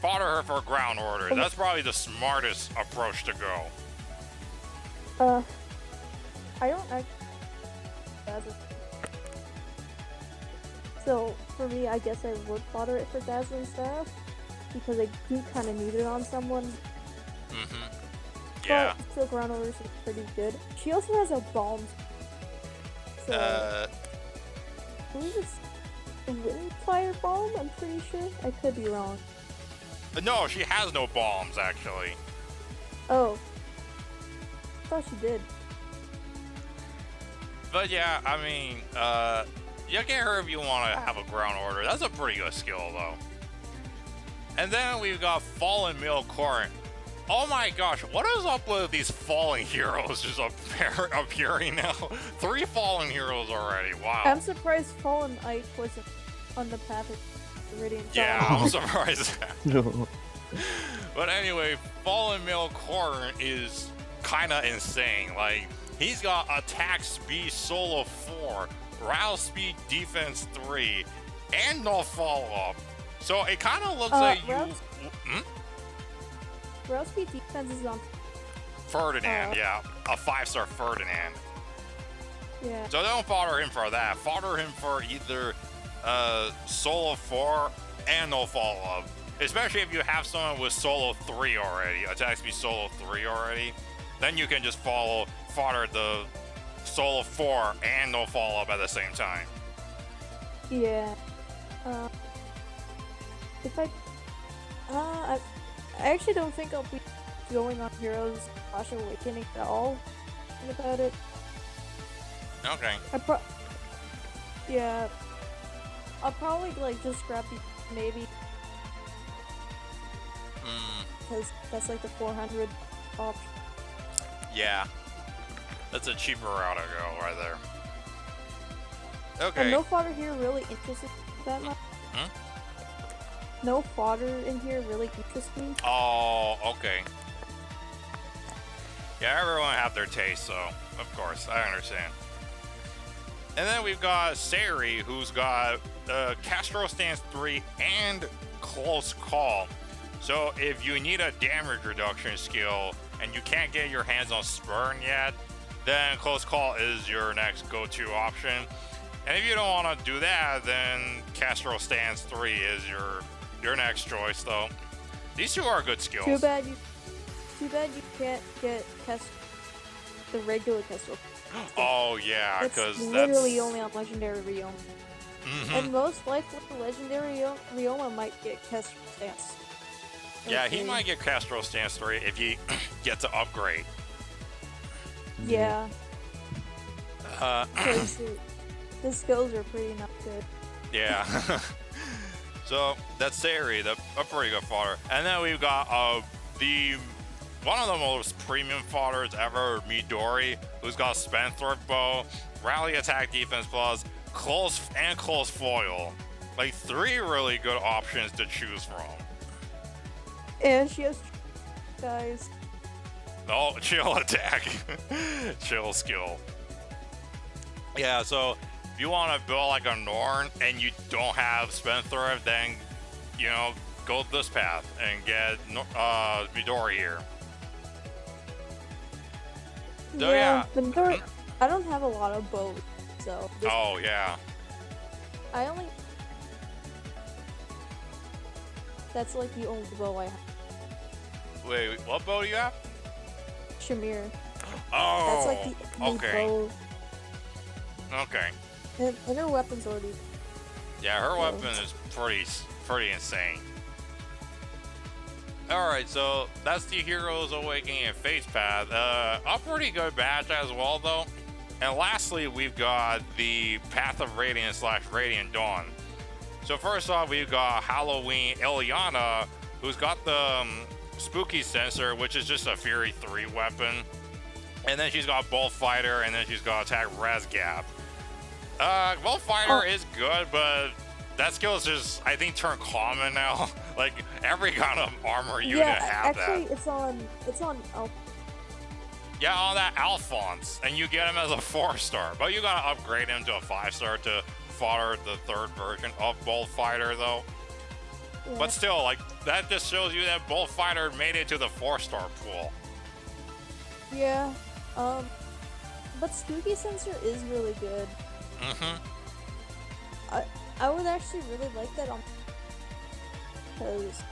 fodder her for Ground Order. That's probably the smartest approach to go. I don't so for me, I guess I would fodder it for Dazzling Staff because I do kind of need it on someone. Yeah. But still, Ground Orders is pretty good. She also has a bomb. So I believe it's a Windfire Bomb. I'm pretty sure. I could be wrong. No, she has no bombs actually. Oh, I thought she did. But yeah, I mean, you get her if you want to have a Ground Order. That's a pretty good skill though. And then we've got Fallen Mill Corin. Oh my gosh, what is up with these fallen heroes just appearing now? 3 fallen heroes already, wow. I'm surprised Fallen Ike wasn't on the path of Iridian. Yeah, I'm surprised. No. But anyway, Fallen Mill Corin is kind of insane. Like, he's got attack speed solo 4, rouse speed defense 3, and no follow-up. So it kind of looks like you... Rouse speed defense is on Ferdinand, yeah. A 5-star Ferdinand. Yeah. So don't fodder him for that. Fodder him for either solo 4 and no follow-up. Especially if you have someone with solo 3 already, attack speed solo 3 already. Then you can just fodder the solo 4 and no follow-up at the same time. Yeah. If I actually don't think I'll be going on Heroes Clash Awakening at all. Think about it. Okay. Yeah. I'll probably like just grab the maybe. Because that's like the 400 option. Yeah. That's a cheaper route to go right there. Okay. And no fodder here really interests me that much. No fodder in here really interests me. Oh, okay. Yeah, everyone have their taste, so of course, I understand. And then we've got Sari, who's got Castro Stance 3 and Close Call. So if you need a damage reduction skill and you can't get your hands on Spurn yet, then Close Call is your next go-to option. And if you don't want to do that, then Castro Stance 3 is your next choice, though. These two are good skills. Too bad you can't get the regular Kestrel. Oh yeah, That's because literally only on Legendary Ryoma. Mhm. And most likely, Legendary Ryoma might get Kestrel Stance. Yeah, he Okay. might get Castro Stance 3 if he gets to upgrade. Yeah, Uh, because his skills are pretty not good. yeah. So that's Sari, a pretty good fodder. And then we've got one of the most premium fodders ever, Midori, who's got Spendthrift Bow, Rally Attack Defense Plus, Close Foil. Like 3 really good options to choose from. And she has guys. Oh, chill attack. Chill skill. Yeah, so if you want to build like a Norn and you don't have Spendthrift, then, you know, go this path and get Midori here. So, yeah. But I don't have a lot of bows, so. Oh, yeah. I only. That's like the only bow I have. Wait, what bow do you have? Shamir. Oh, That's like the only okay. bow. Okay. And her weapon's already. Yeah, her weapon is pretty insane. Alright, so that's the Heroes Awakening and Fate's Path. A pretty good batch as well, though. And lastly, we've got the Path of Radiant / Radiant Dawn. So first off, we've got Halloween Ilyana, who's got the Spooky Sensor, which is just a Fury 3 weapon. And then she's got Bolt Fighter, and then she's got Attack Res Gap. Bolt Fighter is good, but that skill is just, I think, turned common now. Like, every kind of armor unit have actually, that. it's on. Yeah, on that Alphonse, and you get him as a 4-star, but you gotta upgrade him to a 5-star to fodder the 3rd version of Bolt Fighter, though. Yeah. But still, like, that just shows you that Bolt Fighter made it to the 4-star pool. Yeah. But Spooky Sensor is really good. I would actually really like that on, because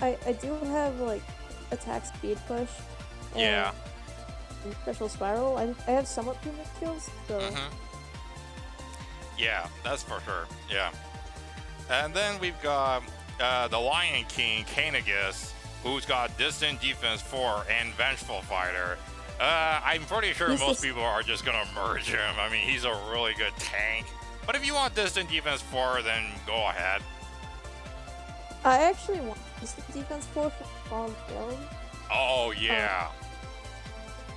I do have like attack speed push. And Yeah. Special spiral. I have somewhat premium skills, so. Yeah, that's for sure. Yeah. And then we've got the Lion King, Kanegus, who's got Distant Defense 4 and Vengeful Fighter. I'm pretty sure most people are just gonna merge him. I mean, he's a really good tank. But if you want Distant Defense 4, then go ahead. I actually want Distant Defense 4 for Fallen Failing. Oh, yeah.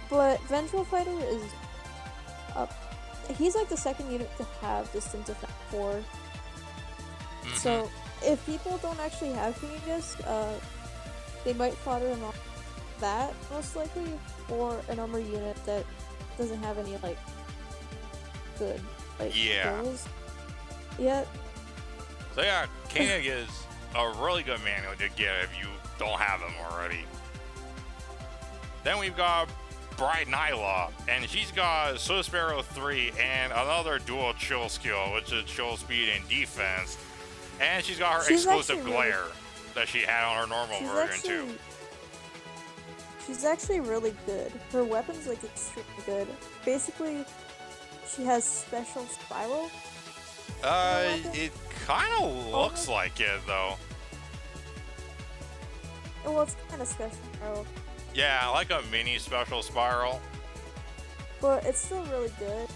But Vengeful Fighter is he's like the second unit to have Distant Defense 4. So if people don't actually have Kanegus, they might fodder him off that most likely, or an armor unit that doesn't have any like good skills yet. So yeah, Kanegus is a really good manual to get if you don't have him already. Then we've got Bright Nyla, and she's got Soul Sparrow 3 and another dual chill skill, which is chill speed and defense. And she's got her exclusive glare that she had on her normal version too. She's actually really good. Her weapon's like extremely good. Basically, she has special spiral. It kind of looks like it though. Well, it's kind of special spiral. Yeah, like a mini special spiral. But it's still really good.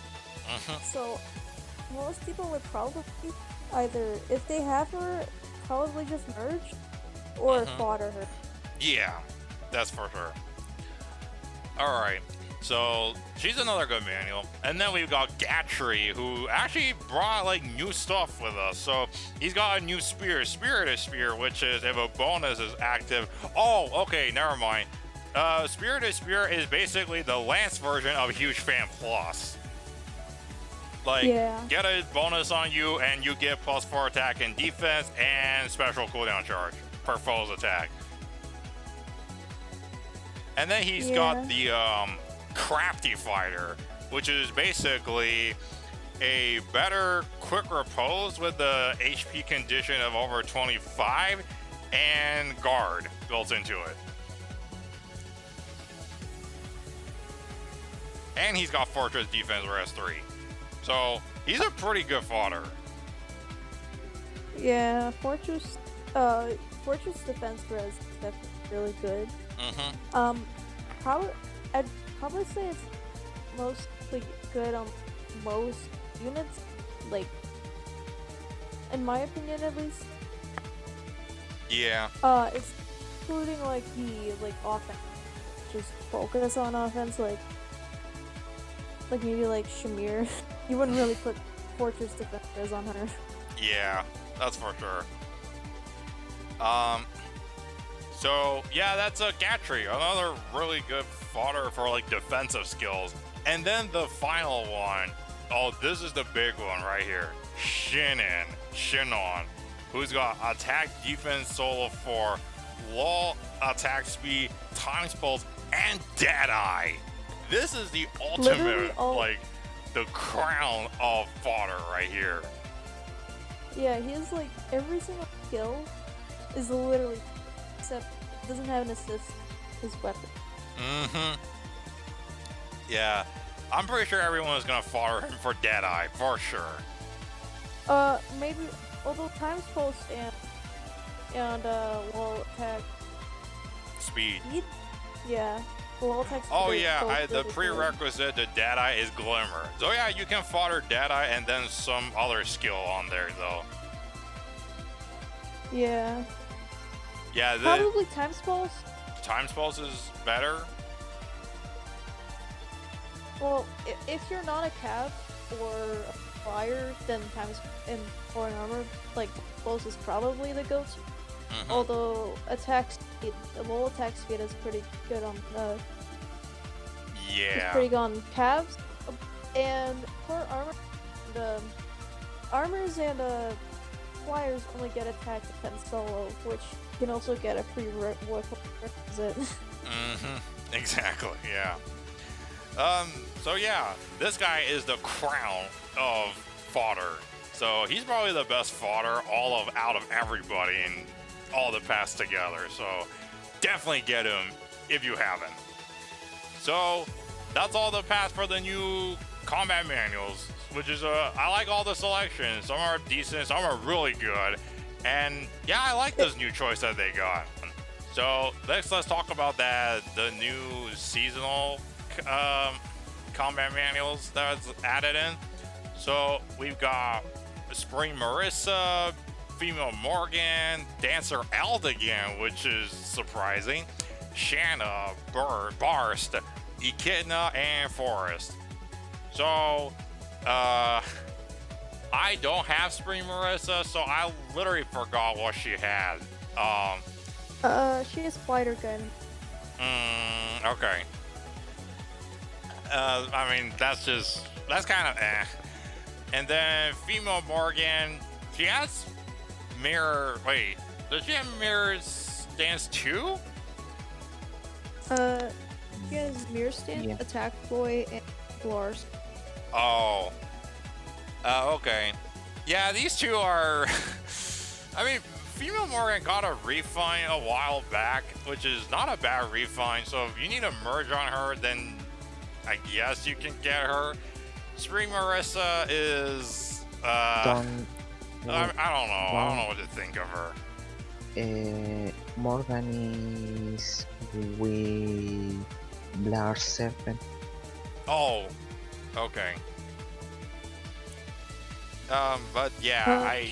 So, most people would probably either, if they have her, probably just merge or fodder her. Yeah, that's for sure. Alright, so she's another good manual. And then we've got Gatry, who actually brought like new stuff with us. So he's got a new spear, Spirited Spear, which is if a bonus is active. Oh, okay, never mind. Spirited Spear is basically the Lance version of Huge Fan Plus. Like, get a bonus on you and you get +4 attack and defense and special cooldown charge per foe's attack. And then he's got the Crafty Fighter, which is basically a better quick repose with the HP condition of over 25 and guard built into it. And he's got Fortress Defense Res 3. So he's a pretty good fodder. Yeah, Fortress Defense Res is definitely really good. I'd probably say it's mostly good on most units, like, in my opinion at least. Yeah. It's including like the offense, just focus on offense, like maybe like Shamir. You wouldn't really put Fortress Defenders on her. Yeah, that's for sure. So yeah, that's a Gatry, another really good fodder for like defensive skills. And then the final one, oh, this is the big one right here. Shinon, who's got attack, defense, solo 4, low attack speed, time spells, and Deadeye. This is the ultimate, like, the crown of fodder right here. Yeah, he has like every single skill is literally, except it doesn't have an assist, his weapon. Yeah, I'm pretty sure everyone is gonna fodder him for Deadeye, for sure. Maybe, although times pulse and low attack Speed. Yeah, low attack speed. Oh yeah, the prerequisite to Deadeye is Glimmer. So yeah, you can fodder Deadeye and then some other skill on there though. Yeah. Yeah, probably Time Pulse. Time Pulse is better. Well, if you're not a Cav or a Flyer, then or an Armor, like, Pulse is probably the go-to. Although low attack speed is pretty good on yeah. It's pretty good on Cavs. And for armor, the armors and Flyers only get attack defense solo, which you can also get a prerequisite. Exactly, yeah. So yeah, this guy is the crown of fodder. So he's probably the best fodder out of everybody and all the paths together. So definitely get him if you haven't. So that's all the paths for the new combat manuals, which is I like all the selections. Some are decent, some are really good, and yeah, I like this new choice that they got. So let's talk about the new seasonal combat manuals that's added in. So we've got Spring Marissa, Female Morgan, Dancer Eldigan, which is surprising, Shanna, Barst, Echidna, and Forest. So I don't have Spring Marissa, so I literally forgot what she had. She has Spider Gun. Okay. I mean, that's kind of eh. And then Female Morgan, she has mirror. Wait, does she have mirror stance too? She has mirror stance, attack boy, and Lars. Oh. Okay. Yeah, these two are. I mean, Female Morgan got a refine a while back, which is not a bad refine. So if you need a merge on her, then I guess you can get her. Spring Marissa is. I don't know. I don't know what to think of her. Morgan is with Blur Serpent. Oh, okay. But yeah,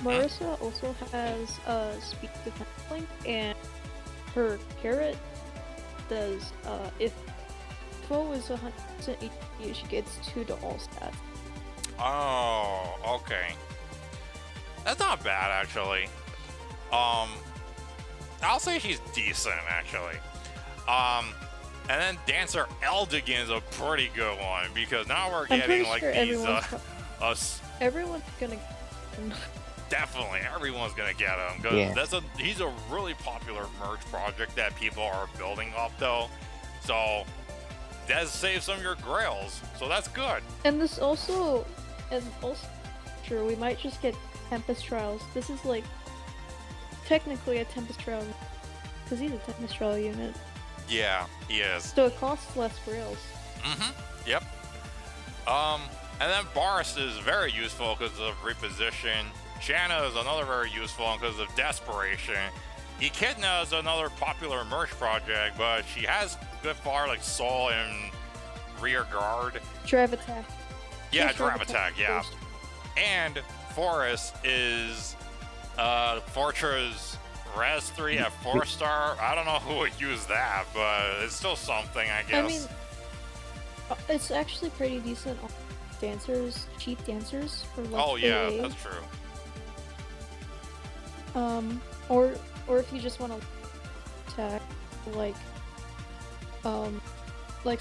Marissa also has speed defense link, and her carrot does if foe is 100% HP, she gets 2 to all stats. Oh, okay. That's not bad actually. I'll say she's decent actually. And then Dancer Eldigan is a pretty good one because now we're getting like these everyone's gonna definitely everyone's gonna get him because he's a really popular merge project that people are building up though. So does save some of your grails, so that's good. And also, sure, we might just get Tempest Trials. This is like technically a Tempest Trial, because he's a Tempest Trial unit. Yeah, he is. So it costs less grails. Yep. And then Boris is very useful because of reposition. Shanna is another very useful one because of desperation. Echidna is another popular merch project, but she has good far like soul and rear guard. Drive attack. Yeah, Just drive attack, yeah. first. And Forest is Fortress Res 3 at 4-star. I don't know who would use that, but it's still something, I guess. I mean, it's actually pretty decent on dancers, cheap dancers for like oh yeah, AA. that's true. Or if you just want to attack like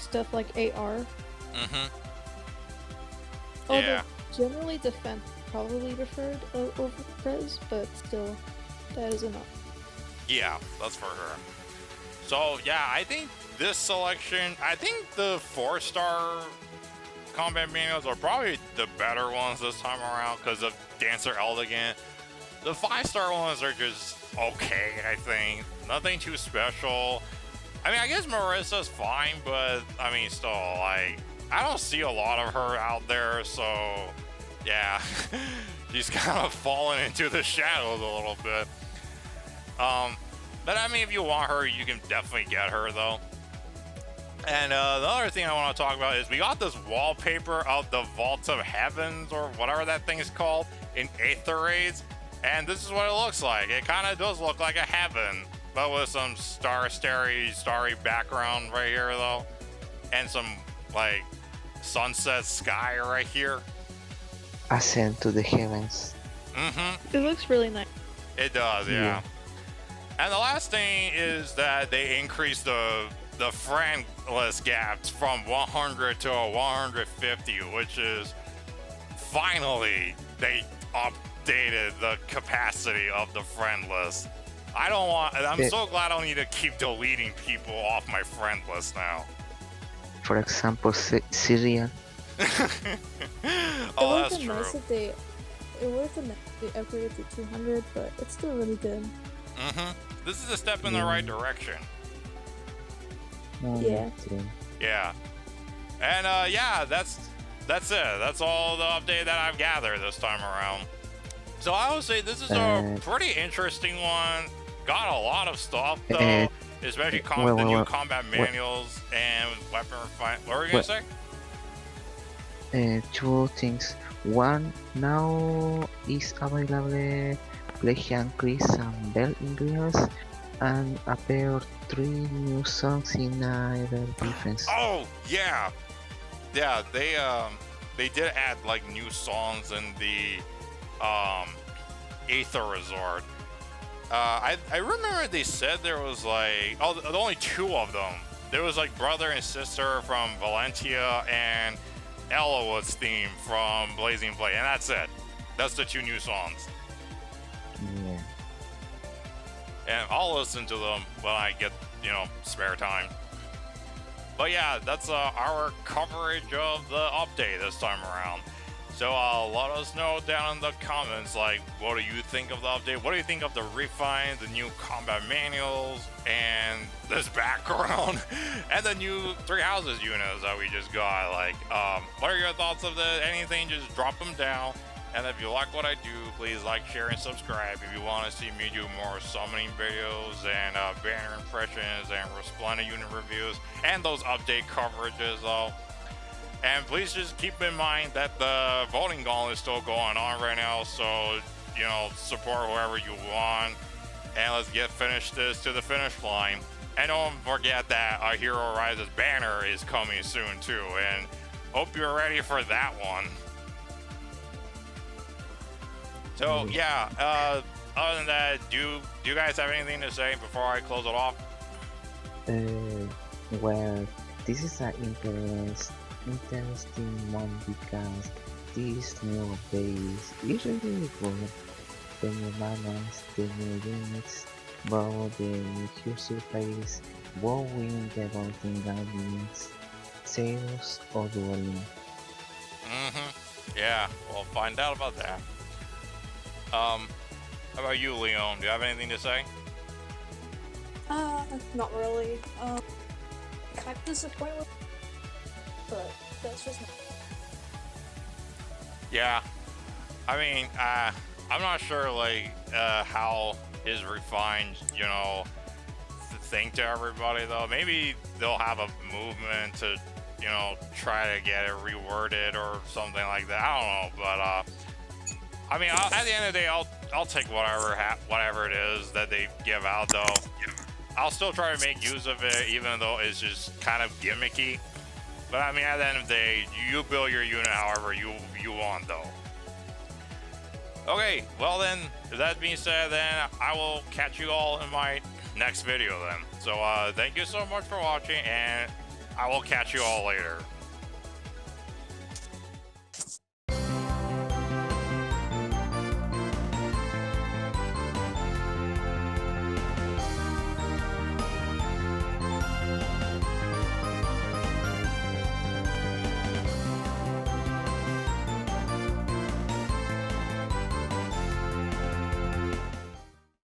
stuff like AR. Although Yeah. generally defense probably preferred over res, but still, that is enough. Yeah, that's for her. So yeah, I think this selection, I think the 4-star combat manuals are probably the better ones this time around because of Dancer Elegant. The 5-star ones are just okay, I think. Nothing too special. I mean, I guess Marissa's fine, but I mean, still, like, I don't see a lot of her out there, so yeah, she's kind of fallen into the shadows a little bit. But I mean, if you want her, you can definitely get her, though. And the other thing I want to talk about is we got this wallpaper of the Vault of Heavens, or whatever that thing is called, in Aether Raids. And this is what it looks like. It kind of does look like a heaven, but with some starry background right here, though. And some, like, sunset sky right here. Ascend to the heavens. Mm-hmm. It looks really nice. It does, yeah. And the last thing is that they increased the friendless gaps from 100 to 150, which is finally they updated the capacity of the friend list. I'm so glad I don't need to keep deleting people off my friend list now. For example, Syria. Oh, it that's would have been true. nice if they upgraded to 200, but it's still really good. This is a step in the right direction. Yeah. Yeah. And yeah, that's it. That's all the update that I've gathered this time around. So I would say this is a pretty interesting one. Got a lot of stuff though, especially the new combat manuals and weapon refinement. What were you gonna say? Two things. One, now is available Legion Chris and Bell Ingredients, and appeared 3 new songs in Ever Defense. Oh yeah, they did add like new songs in the Aether Resort. I remember they said there was like only 2 of them. There was like Brother and Sister from Valentia and Ellawood's theme from Blazing Blade, and that's it. That's the 2 new songs. Yeah. And I'll listen to them when I get, spare time. But yeah, that's our coverage of the update this time around. So let us know down in the comments, like, what do you think of the update? What do you think of the refines, the new combat manuals, and this background, and the new 3 houses units that we just got? Like, what are your thoughts of this? Anything, just drop them down. And if you like what I do, please like, share, and subscribe. If you want to see me do more summoning videos and banner impressions and Resplendent unit reviews and those update coverages, though. And please just keep in mind that the voting gauntlet is still going on right now, so, support whoever you want. And let's finish this to the finish line. And don't forget that a Hero Rises banner is coming soon, too. And hope you're ready for that one. So yeah, other than that, do you guys have anything to say before I close it off? Well, this is an interesting one because this new base is really good. The new manas, the new units, both the new surface, bowing the voting guardians, sales or dueling. Yeah, we'll find out about that. How about you, Leon? Do you have anything to say? Not really. Kind of disappointed with, but that's just. Yeah, I mean, I'm not sure like how his refined, thing to everybody though. Maybe they'll have a movement to, try to get it reworded or something like that. I don't know, but I mean, at the end of the day, I'll take whatever it is that they give out though. I'll still try to make use of it, even though it's just kind of gimmicky. But I mean, at the end of the day, you build your unit however you want though. Okay, well then, with that being said, then I will catch you all in my next video then. So thank you so much for watching, and I will catch you all later.